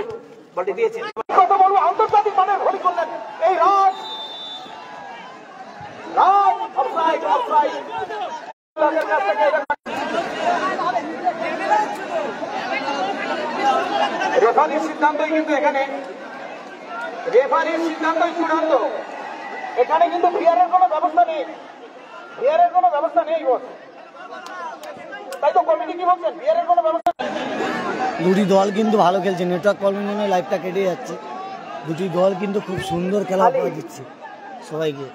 বলটি দিয়েছেন। কত বড় আন্তর্জাতিক মানের ভলি করলেন এই রাজ অফসাইড রেফারির সিদ্ধান্তই কিন্তু এখানে, রেফারির সিদ্ধান্তই চূড়ান্ত। এখানে কিন্তু ভিআরের কোনো ব্যবস্থা নেই, বস তাই তো কমিটি কি বলছেন, ভিআরের কোনো ব্যবস্থা। দুটি দল কিন্তু ভালো খেলছে, নেটওয়ার্ক প্রবলেমের জন্য লাইভটা কেটে যাচ্ছে। দুটি দল কিন্তু খুব সুন্দর খেলা উপহার দিচ্ছে সবাইকে।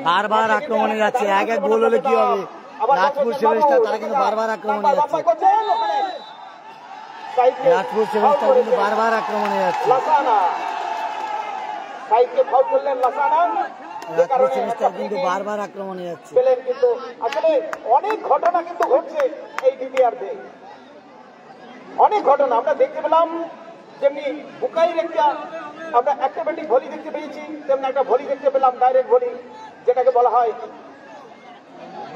বারবার আক্রমণে যাচ্ছে, 1-1 গোল হলে কি হবে? রাজপুর 7 স্টার তারা কিন্তু বারবার আক্রমণে যাচ্ছে, রাজপুর 7 স্টার কিন্তু বারবার আক্রমণে যাচ্ছে। রাজপুর 7 স্টার কিন্তু বারবার আক্রমণে যাচ্ছে। কিন্তু আসলে অনেক ঘটনা কিন্তু ঘটছে এই দ্বিতীয়ার্ধে, অনেক ঘটনা আমরা দেখতে পেলাম। যেমনি বুকাইয়ের আমরা অ্যাক্রোব্যাটিক ভলি দেখতে পেয়েছি, তেমনি একটা ভলি দেখতে পেলাম, ডাইরেক্ট ভলি, যেটাকে বলা হয়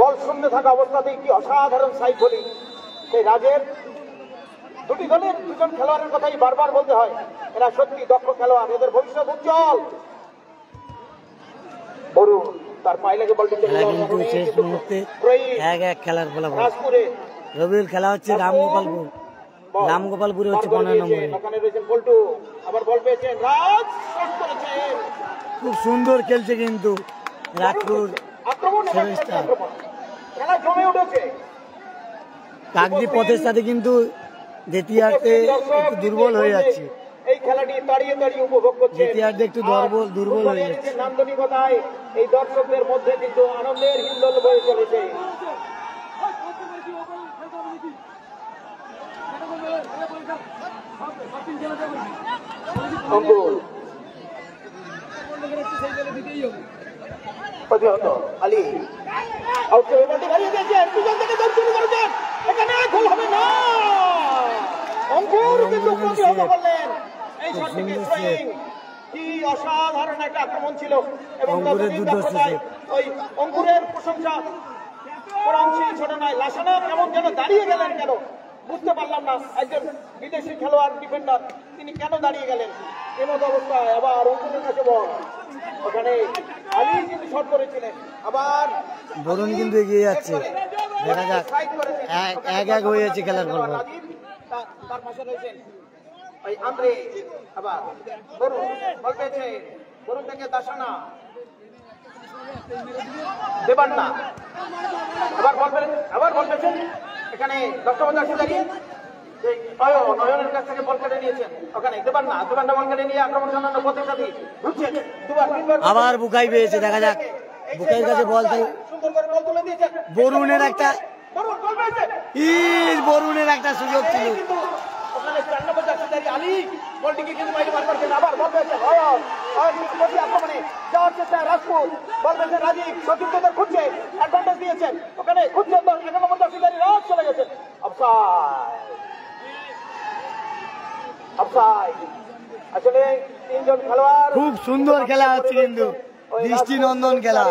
বল শূন্য থাকা অবস্থাতেই কি অসাধারণ সাইড ভলি। সেই রাজের দুটি দলের দুজন খেলোয়াড়ের কথাই বারবার বলতে হয়, এরা সত্যি দক্ষ খেলোয়াড়, এদের ভবিষ্যৎ উজ্জ্বল। বরুণ তার পায়ে লেগে বলটি শেষ মুহূর্তে 1-1 খেলার ফলাফল। রবিউল খেলা হচ্ছে রামগোপালপুরে হচ্ছে 15 নম্বরে। খুব সুন্দর খেলছে কিন্তু রাজপুর 7 স্টার। কাকদ্বীপ পথের সাথে কিন্তু দ্বিতীয়ার্ধে একটু দুর্বল হয়ে যাচ্ছে, এই খেলাটি দাঁড়িয়ে উপভোগ করছে, দ্বিতীয়ার্ধে একটু দুর্বল হয়ে যাচ্ছে। নান্দনিকতায় এই দর্শকদের মধ্যে কিন্তু আনন্দের হিন্দোল বয়ে চলেছে। আলী এখানে গোল হবে না, অঙ্কুর কিন্তু প্রতিহত করলেন। এই শট থেকে থ্রোয়িং, কি অসাধারণ একটা আক্রমণ ছিল এবং অঙ্কুরের দুর্দশায় ওই অঙ্কুরের প্রশংসা করা উচিত, ছোট নয়। লাসানা কেমন যেন দাঁড়িয়ে গেলেন, কেন বুঝতে পারলাম না। একজন বিদেশি খেলোয়াড় ডিফেন্ডার, তিনি কেন দাঁড়িয়ে গেলেন এমত অবস্থায়? আবার অঙ্কুরের কাছে বল, ওখানে আলী কিন্তু শট করেছিলেন। আবার বরুণ কিন্তু এগিয়ে যাচ্ছে, দেখা যাক। 1-1 হয়ে যাচ্ছে খেলার ফল। তার পাশে রয়েছেন ওই আন্দ্রে, আবার বরুণ বল পেয়েছে, বরুণ থেকে দাসানা, দেবান না, আবার বল পেয়েছেন এখানে দত্তবন্ধু দাঁড়িয়ে নয়নের কাছ থেকে বল কেটে নিয়েছেন, ওখানে দেবান না বল কেটে নিয়ে আক্রমণ চালানো প্রতিষ্ঠা ঢুকছেন দুবার আবার বুকাই পেয়েছে, দেখা যাক। বুকাইয়ের কাছে বল, সুন্দর করে বল তুলে দিয়েছেন। বরুণের একটা বরুণ বল পেয়েছে, বরুণের একটা সুযোগ ছিল। ওখানে 4 নম্বর জার্সি আলী বলটিকে কিন্তু বাইরে বার করছেন। আবার বল পেয়েছে আক্রমণে যাওয়ার চেষ্টায় রাজপুত, বল পেয়েছে রাজীব, সতীর্থদের খুঁজছে, অ্যাডভান্টেজ দিয়েছেন, ওখানে খুঁজছেন 1 নম্বর জার্সি রাজ চলে গেছেন। অফসাইড। আসলে 3 জন খেলোয়াড়, খুব সুন্দর খেলা হচ্ছে কিন্তু, দৃষ্টিনন্দন খেলা,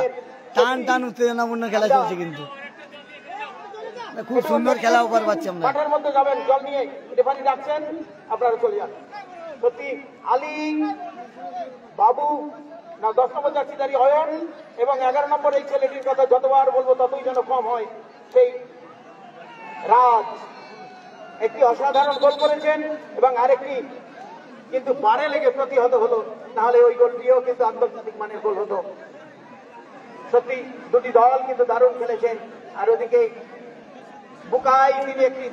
টান উত্তেজনাপূর্ণ খেলা চলছে কিন্তু, খুব সুন্দর খেলা উপহার পাচ্ছি আমরা। মাঠের মধ্যে যাবেন জল নিয়ে, রেফারি ডাকছেন, আপনারা চলে যান। সত্যি আলী, বাবু না 10 নম্বর জার্সিধারী অয়ন এবং 11 নম্বর এই ছেলেটির কথা যতবার বলবো ততই যেন কম হয়, সেই রাজ একটি অসাধারণ গোল করেছেন এবং আরেকটি কিন্তু বারে লেগে প্রতিহত হলো, তাহলে ওই গোলটিও কিন্তু আন্তর্জাতিক মানের গোল হতো। সত্যি দুটি দল কিন্তু দারুণ খেলেছেন। আর ওদিকে বুকাই, তিনি একটি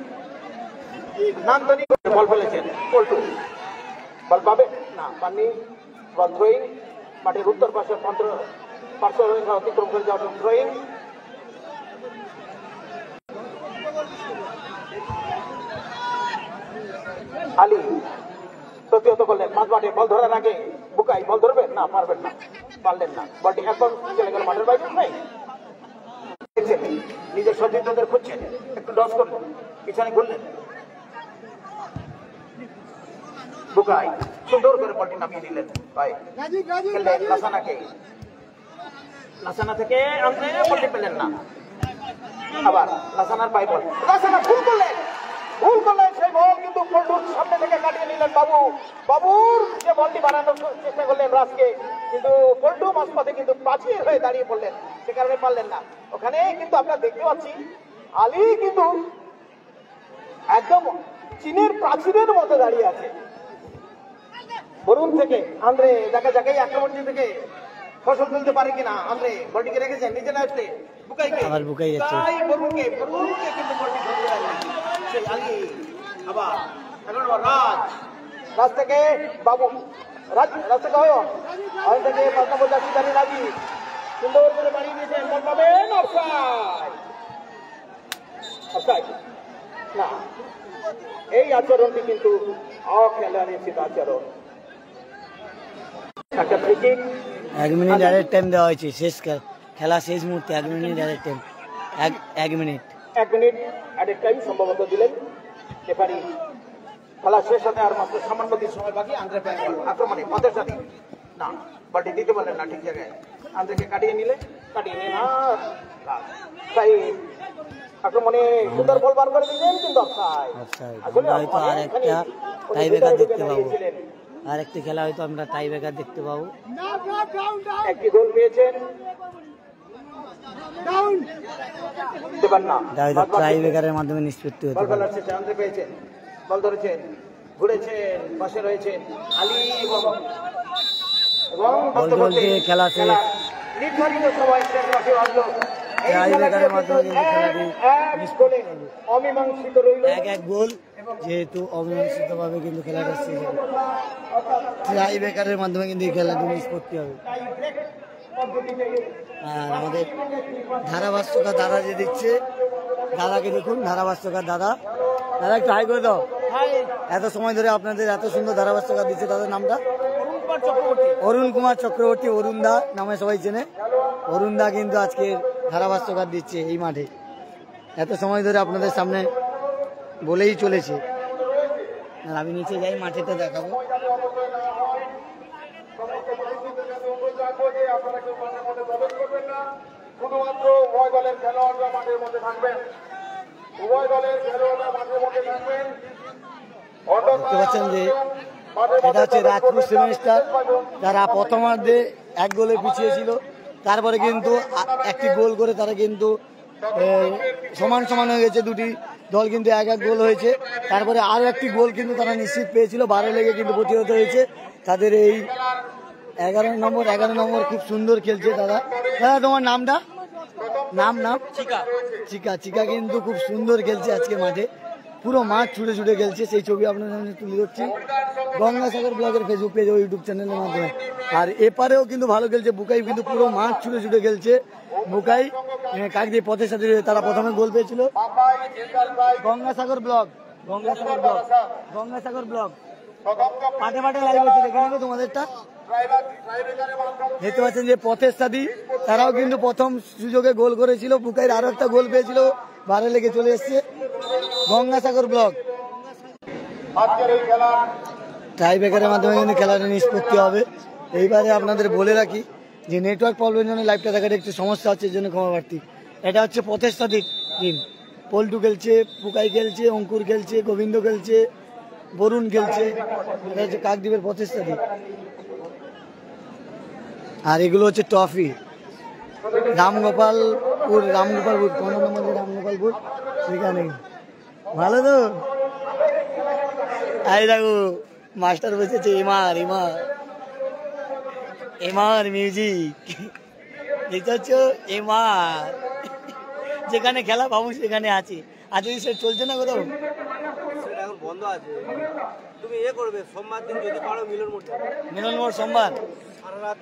নান্দনিক বল ফেলেছেন। পল্টু বল পাবে না, পাননি, বল থ্রোয়িং, মাঠের উত্তর পাশে পার্শ্ব অতিক্রম করে যাওয়া থ্রোয়িং। আলী প্রতিহত করলেন, মাঝ মাঠে বল ধরার আগে বুকাই বল ধরবেন না, পারবেন না, পারলেন না, বলটি এখন চলে গেল মাঠের বাইরে। নাই নিজের সতীর্থদের খুঁজছেন, একটু ডস করলেন, পিছনে ঘুরলেন, বুকাই সুন্দর করে বলটি নামিয়ে দিলেন। লাসানা থেকে আনতে বলটি পেলেন না, আবার লাসানার পাই বল, লাসানা ভুল করলেন, সেই বল কিন্তু পল্টুর সামনে থেকে কাটিয়ে নিলেন বাবুর যে বলটি বানানোর চেষ্টা করলেন রাজকে, কিন্তু পল্টু মাঝপথে কিন্তু প্রাচীর হয়ে দাঁড়িয়ে পড়লেন, সে কারণে পারলেন না। ওখানে কিন্তু আমরা দেখতে পাচ্ছি আলী কিন্তু একদম চীনের প্রাচীরের মতো দাঁড়িয়ে আছে। বরুণ থেকে আন্দ্রে, দেখা যাক এই আক্রমণটি থেকে ফসল তুলতে পারে কিনা। আন্দ্রে বলটিকে রেখেছেন নিজে না আসতে, বুকাইকে, তাই বরুণকে কিন্তু বলটি ধরতে পারেন সেই আলী। আবার এখন রাজ থেকে বাবু, রাজ থেকে অয়ন থেকে 5 নম্বর জার্সিধারী রাজীব সুন্দর করে বাড়িয়ে দিয়েছেন, বল পাবেন। অফসাইড না, এই আচরণটি কিন্তু অখেলানিচিত আচরণ। 1 মিনিট ডাইরেক্ট টাইম দেওয়া হয়েছে, শেষ খেলা শেষ মুহূর্তে 1 minute direct time, 1 minute added time সম্ভবত দিলেন রেফারি। খেলা শেষ হতে আর মাত্র সামান্য দিন সময় বাকি। আন্দ্রে আক্রমণে পথের সাথে না, বলটি দিতে পারলেন না ঠিক জায়গায়, আন্দ্রেকে কাটিয়ে নিয়ে না, তাই আক্রমণে সুন্দর বল বার করে দিলেন, কিন্তু হয়তো আরেকটা টাইব্রেকার দেখতে পাবো, আরেকটি খেলা হয়তো আমরা টাইব্রেকার দেখতে পাবো। একটি গোল পেয়েছেন টাইব্রেকারের মাধ্যমে নিষ্পত্তি হতে পারে। আন্দ্রে পেয়েছেন, বল ধরেছেন, ঘুরেছেন, পাশে রয়েছেন আলী এবং খেলা শেষ, নির্ধারিত সময় শেষ মাঠে আসলো। টাইব্রেকারের মাধ্যমে কিন্তু খেলাটি অমীমাংসিত রইল, 1-1 গোল, যেহেতু অমীমাংসিত ভাবে কিন্তু খেলাটা শেষ হবে। টাইব্রেকারের মাধ্যমে কিন্তু এই খেলাটি নিষ্পত্তি হবে। আর আমাদের ধারাভাষ্যকার দাদা যে দিচ্ছে, দাদাকে দেখুন, ধারাভাষ্যকার দাদা একটু হাই করে দাও। এত সময় ধরে আপনাদের এত সুন্দর ধারাভাষ্যকার দিচ্ছে, তাদের নামটা অরুণ কুমার চক্রবর্তী, অরুণ দা নামে সবাই চেনে। অরুণ দা কিন্তু আজকে ধারাভাষ্যকার দিচ্ছে এই মাঠে, এত সময় ধরে আপনাদের সামনে বলেই চলেছে। আর আমি নিচে যাই, মাঠেটা দেখাবো। আপনারা কেউ মাঠের মধ্যে প্রবেশ করবেন না, শুধুমাত্র উভয় দলের খেলোয়াড়রা মাঠের মধ্যে থাকবেন। উভয় দলের খেলোয়াড়রা মাঠের মধ্যে থাকবেন। দেখতে পাচ্ছেন যে এটা হচ্ছে রাজপুর সেভেন স্টার, যারা প্রথমার্ধে 1 গোলে পিছিয়ে ছিল, তারপরে কিন্তু একটি গোল করে তারা কিন্তু সমান সমান হয়ে গেছে। দুটি দল কিন্তু 1-1 গোল হয়েছে। তারপরে আরো একটি গোল কিন্তু তারা নিশ্চিত পেয়েছিল, 12 লেগে কিন্তু প্রতিহত হয়েছে তাদের এই 11 নম্বর। খুব সুন্দর খেলছে দাদা। দাদা তোমার নামটা? নাম চিকা কিন্তু খুব সুন্দর খেলছে আজকে মাঠে, পুরো মাঠ ছুটে ছুটে খেলছে। সেই ছবি আপনার সামনে তুলে ধরছি গঙ্গাসাগর ব্লগের ফেসবুক পেজ ও ইউটিউব চ্যানেলের মাধ্যমে। আর এপারেও কিন্তু ভালো খেলছে বুকাই, কিন্তু পুরো মাঠ ছুটে ছুটে খেলছে বুকাই। কাকদ্বীপ পথের সাথে তারা প্রথমে গোল পেয়েছিল। গঙ্গাসাগর ব্লগ পাটে পাটে লাইভ হচ্ছে, দেখে নেবে তোমাদেরটা। দেখতে পাচ্ছেন যে পথের সাথী তারাও কিন্তু প্রথম সুযোগে গোল করেছিল, বুকাইর আরো একটা গোল পেয়েছিল, 12 লেগে চলে এসছে। গঙ্গাসাগর ব্লগ টাই ব্রেকারের মাধ্যমে কিন্তু খেলাটা নিষ্পত্তি হবে। এইবারে আপনাদের বলে রাখি যে নেটওয়ার্ক প্রবলেমের জন্য লাইভটা দেখাতে একটু সমস্যা হচ্ছে, এর জন্য ক্ষমা প্রার্থী। এটা হচ্ছে পথের সাথী টিম, পল্টু খেলছে, পুকাই খেলছে, অঙ্কুর খেলছে, গোবিন্দ খেলছে, বরুণ খেলছে। এটা হচ্ছে কাকদ্বীপের পথের সাথী। আর এগুলো হচ্ছে ট্রফি রামগোপালপুর 15 নম্বর রামগোপালপুর, সেখানে ভালো তো। এই দেখো মাস্টার বসেছে, এমার মিউজিক দেখতে পাচ্ছ, যেখানে খেলা বাবু সেখানে আছে। আজকে সে চলছে না কোথাও, এখন বন্ধ আছে। তুমি করবে সোমবার দিন যদি পারো মিলন মোড় সোমবার সারা রাত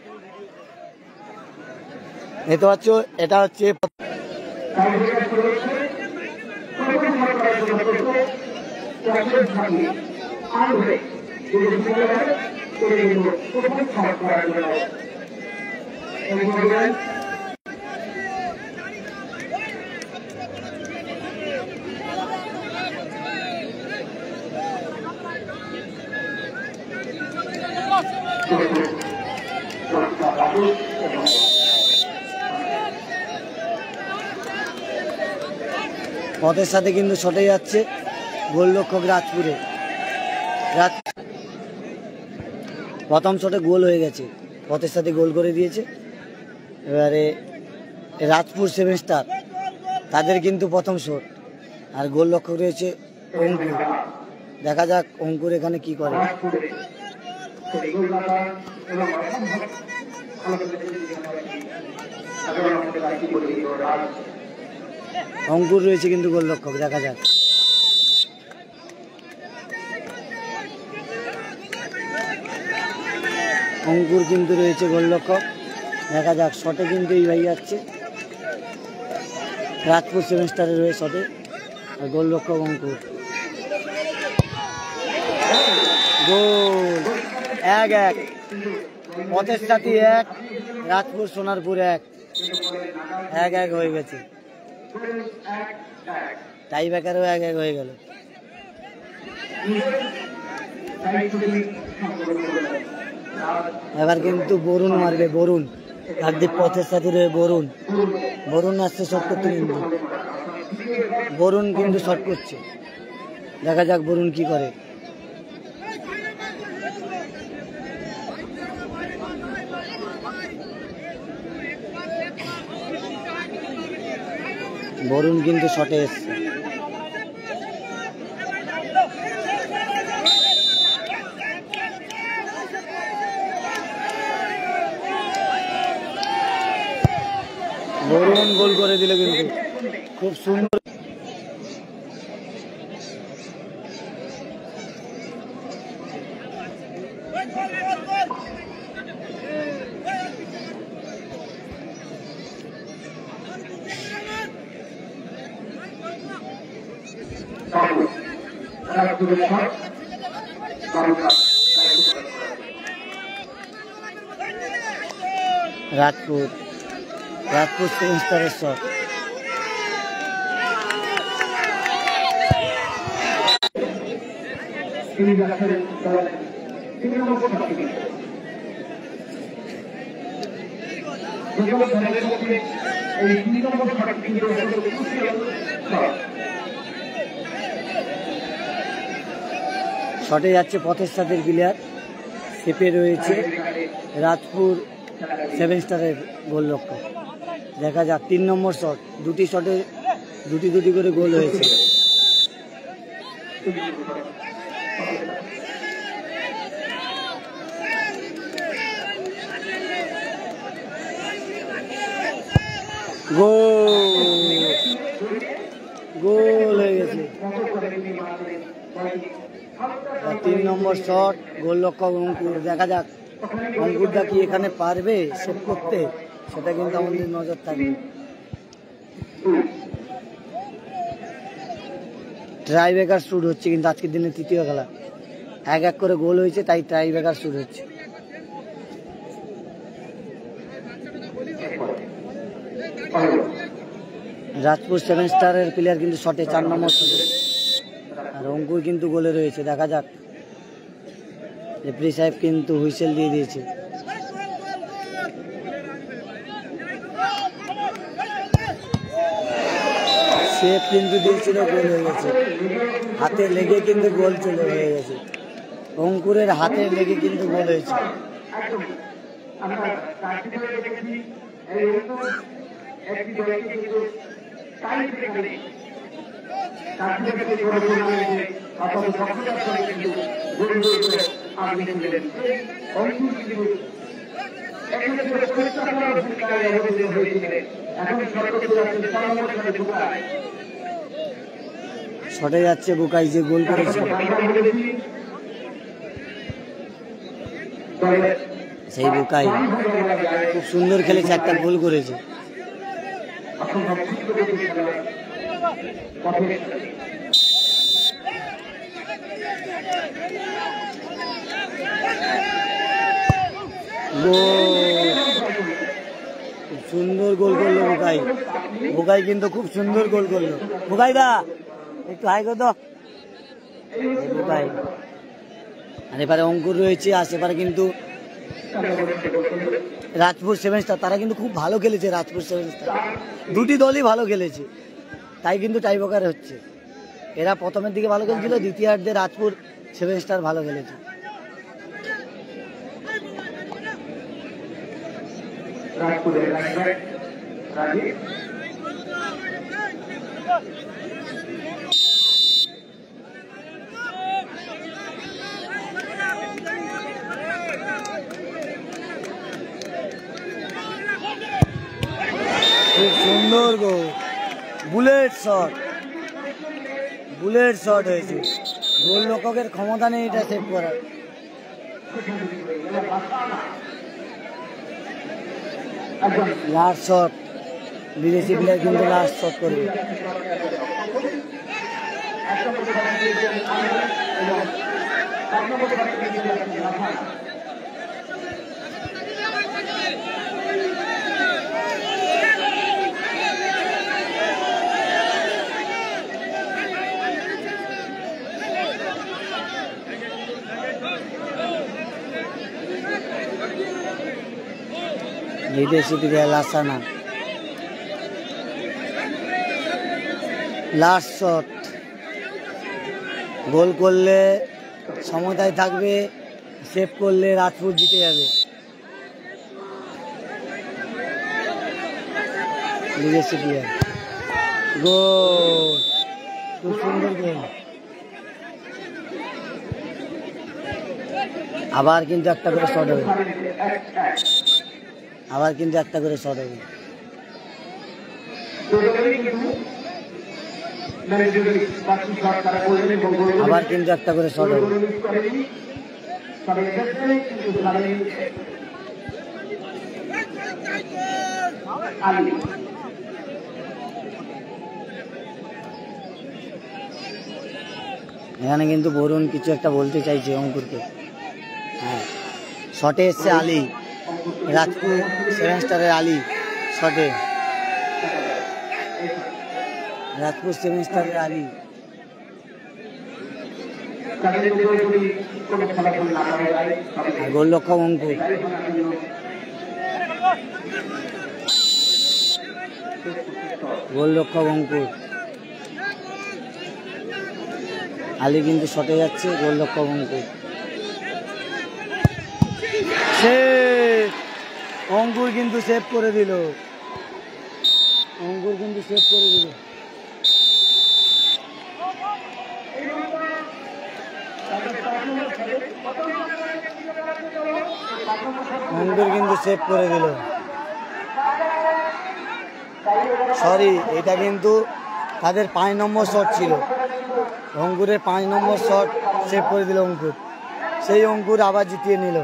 দেখতে পাচ্ছ। এটা হচ্ছে পথের সাথে কিন্তু ছটে যাচ্ছে গোলরক্ষক রাজপুরে। প্রথম শটে গোল হয়ে গেছে, পথের সাথে গোল করে দিয়েছে। এবারে রাজপুর সেভেন স্টার তাদের কিন্তু প্রথম শট, আর গোলরক্ষক রয়েছে অঙ্কুর। দেখা যাক অঙ্কুর এখানে কি করে। অঙ্কুর রয়েছে কিন্তু গোলরক্ষক, দেখা যাক। অঙ্কুর কিন্তু রয়েছে গোলরক্ষক, দেখা যাক। শটে কিন্তু এই ভাই যাচ্ছে রাজপুর সেভেন স্টারের হয়ে শটে, আর গোলরক্ষক অঙ্কুর। গোল 1-1, পথের সাথী 1, রাজপুর সোনারপুর 1 হয়ে গেছে। টাই ব্রেকারও 1-1 হয়ে গেল। এবার কিন্তু বরুণ মারবে, বরুণ কাকদ্বীপ পথের সাথে রয়ে বরুণ আসছে শট করতে, কিন্তু বরুণ কিন্তু শট করছে। দেখা যাক বরুণ কি করে। বরুণ কিন্তু শটে এসছে। বরুণ গোল করে দিল কিন্তু খুব সুন্দর। রাজপুর সেভেন স্টারের শট। শটে যাচ্ছে পথের সাথে প্লেয়ার, সেপে রয়েছে রাজপুর 7 স্টারের গোলরক্ষক। দেখা যাক 3 নম্বর শট, দুটি শটে দুটি করে গোল হয়েছে। গোল হয়ে গেছে। 3 নম্বর শট, গোলরক্ষক অঙ্কুর। দেখা যাক অঙ্কুরটা কি এখানে পারবে সেভ করতে, সেটা কিন্তু আমাদের নজর থাকবে। ট্রাই ব্রেকার শুট হচ্ছে কিন্তু আজকের দিনে তৃতীয় খেলা, 1-1 করে গোল হয়েছে, তাই ট্রাই ব্রেকার শুট হচ্ছে। রাজপুর 7 স্টারের প্লেয়ার কিন্তু শটে 4 নম্বর শটে, আর অঙ্কুর কিন্তু গোলে রয়েছে। দেখা যাক, রেফারি সাহেব কিন্তু হুইসেল দিয়ে দিয়েছে। সেভ কিন্তু দিয়েছিল, গোল হয়ে গেছে। হাতে লেগে কিন্তু গোল চলে হয়ে গেছে, অঙ্কুরের হাতে লেগে কিন্তু গোল হয়েছে। শটে যাচ্ছে বুকাই, যে গোল করেছে সেই বুকাই খুব সুন্দর খেলেছে, একটা গোল করেছে। খুব সুন্দর গোল করলো বুকাই, বুকাই কিন্তু খুব সুন্দর গোল করলো। বুকাই দা একটু হাই কর তো বুকাই। আর এবারে অঙ্কুর রয়েছে, আর সেবারে কিন্তু রাজপুর 7 স্টার, তারা কিন্তু খুব ভালো খেলেছে। রাজপুর 7 স্টার দুটি দলই ভালো খেলেছে, তাই কিন্তু টাই ব্রেকার হচ্ছে। এরা প্রথমের দিকে ভালো খেলছিল, দ্বিতীয়ার্ধে রাজপুর 7 স্টার ভালো খেলেছে। খুব সুন্দর গোল, বুলেট শট, বুলেট শট হয়েছে। গোলরক্ষকের ক্ষমতা নেই এটা সেভ করার। লাস্ট শট, বিদেশি প্লেয়ার কিন্তু লাস্ট শট করবে। বিদেশি প্লেয়ার লাসানা, লাস্ট শট, গোল করলে সমতায় থাকবে, সেভ করলে রাজপুর জিতে যাবে। বিদেশি প্লেয়ার, গোল, খুব সুন্দর গোল। আবার কিন্তু একটা করে শট হবে, আবার কিন্তু একটা করে শট হবে। আবার কিন্তু একটা করে শট হবে। এখানে কিন্তু বরুণ কিছু একটা বলতে চাইছে অঙ্কুরকে। হ্যাঁ, শটে এসছে আলী, রাজপুর 7 স্টারের আলী শটে, রাজপুর 7 স্টারের আলী। গোলরক্ষক অঙ্কুর। গোলরক্ষক অঙ্কুর। আলী কিন্তু শটে যাচ্ছে, গোলরক্ষক অঙ্কুর। অঙ্কুর কিন্তু সেভ করে দিল, অঙ্কুর কিন্তু সেভ করে দিল। অঙ্কুর কিন্তু সেভ করে দিল। সরি, এটা কিন্তু তাদের 5 নম্বর শট ছিল। অঙ্কুরের 5 নম্বর শট সেভ করে দিল অঙ্কুর। সেই অঙ্কুর আবার জিতিয়ে নিল।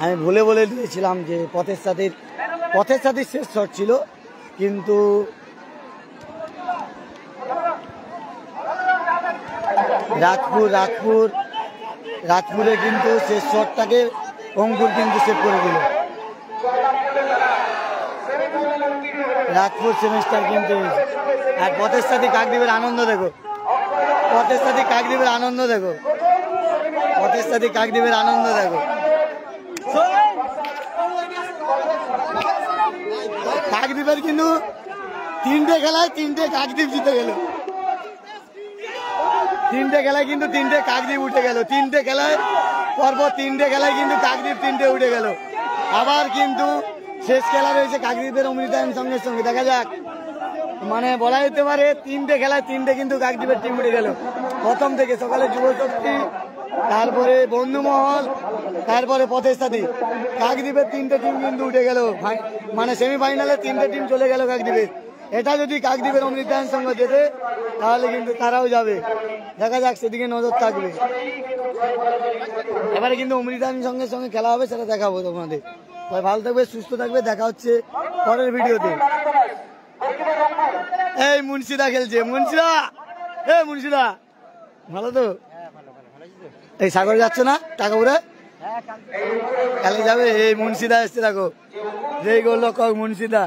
আমি ভুলে বলে দিয়েছিলাম যে পথের সাথীর শেষ শট ছিল, কিন্তু রাজপুরে কিন্তু শেষ শটটাকে অঙ্কুর কিন্তু সেভ করে দিল। রাজপুর সেমিস্টার কিন্তু। আর পথের সাথী কাকদ্বীপের আনন্দ দেখো, পথের সাথী কাকদ্বীপের আনন্দ দেখো, পথের সাথী কাকদ্বীপের আনন্দ দেখো। কাকদ্বীপের কিন্তু 3টে খেলায় 3টে কাকদ্বীপ জিতে গেল। 3টে খেলায় কিন্তু 3টে কাকদ্বীপ উঠে গেল। 3টে খেলায় পরপর 3টে খেলায় কিন্তু কাকদ্বীপ 3টে উঠে গেল। আবার কিন্তু শেষ খেলা রয়েছে কাকদ্বীপের অমৃতায়ন সঙ্গের সঙ্গে। দেখা যাক, মানে বলা যেতে পারে 3টে খেলায় 3টে কিন্তু কাকদ্বীপের টিম উঠে গেল। প্রথম থেকে সকালে যুবশক্তি, তারপরে বন্ধুমহল, তারপরে পথের সাথী। কাকদ্বীপের 3টে টিম কিন্তু উঠে গেল, মানে সেমিফাইনালে 3টে টিম চলে গেল কাকদ্বীপের। এটা যদি কাকদ্বীপের অমৃতায়ন সঙ্গ যেতে তাহলে কিন্তু তারাও যাবে। দেখা যাক, সেদিকে নজর থাকবে। এবারে কিন্তু অমৃতায়ন সঙ্গের সঙ্গে খেলা হবে, সেটা দেখাবো তোমাদের। সবাই ভালো থাকবে, সুস্থ থাকবে, দেখা হচ্ছে পরের ভিডিওতে। এই মুন্সিদা খেলছে, মুন্সিদা ভালো তো? এই সাগর যাচ্ছে না টাকাপুরে খেলে যাবে? এই মুন্সিদা এসছে দেখো, যেই গোলরক্ষক মুন্সিদা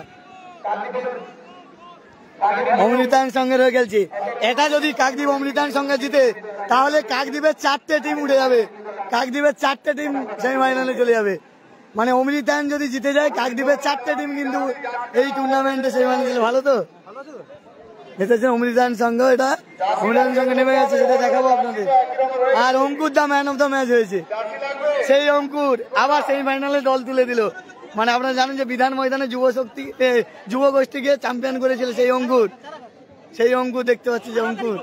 অমৃতায়ন সঙ্গে রয়ে গেছে। এটা যদি কাকদ্বীপ অমৃতায়ন সঙ্গে জিতে তাহলে কাকদ্বীপের 4টে টিম উঠে যাবে। কাকদ্বীপের 4টে টিম সেমিফাইনালে চলে যাবে। মানে অমৃতায়ন যদি জিতে যায় কাকদ্বীপের 4টে টিম কিন্তু এই টুর্নামেন্টে সেমিফাইনালে। ভালো তো? এসেছে অমৃতায়ন সঙ্গ, এটা অমৃতায়ন সঙ্গে নেমে গেছে, সেটা দেখাবো আপনাদের। আর অঙ্কুর দা ম্যান অফ দ্য ম্যাচ হয়েছে। সেই অঙ্কুর আবার সেমিফাইনালে দল তুলে দিল। মানে আপনারা জানেন যে বিধান ময়দানে যুব গোষ্ঠীকে চ্যাম্পিয়ন করেছিল সেই অঙ্কুর দেখতে পাচ্ছি যে অঙ্কুর।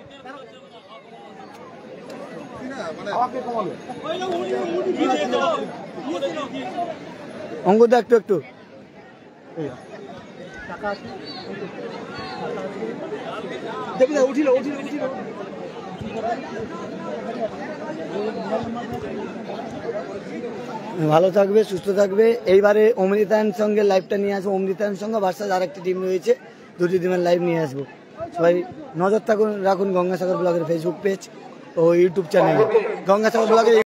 অঙ্কুর দা একটু ভালো থাকবে, সুস্থ থাকবে। এইবারে অমৃতায়ন সঙ্গে লাইভটা নিয়ে আসবো। অমৃতায়ন সঙ্গে ভার্সাস আর একটা টিম রয়েছে, 2টি টিমের লাইভ নিয়ে আসবো। সবাই নজর রাখুন গঙ্গাসাগর ব্লগের ফেসবুক পেজ ও ইউটিউব চ্যানেলে। গঙ্গাসাগর ব্লগের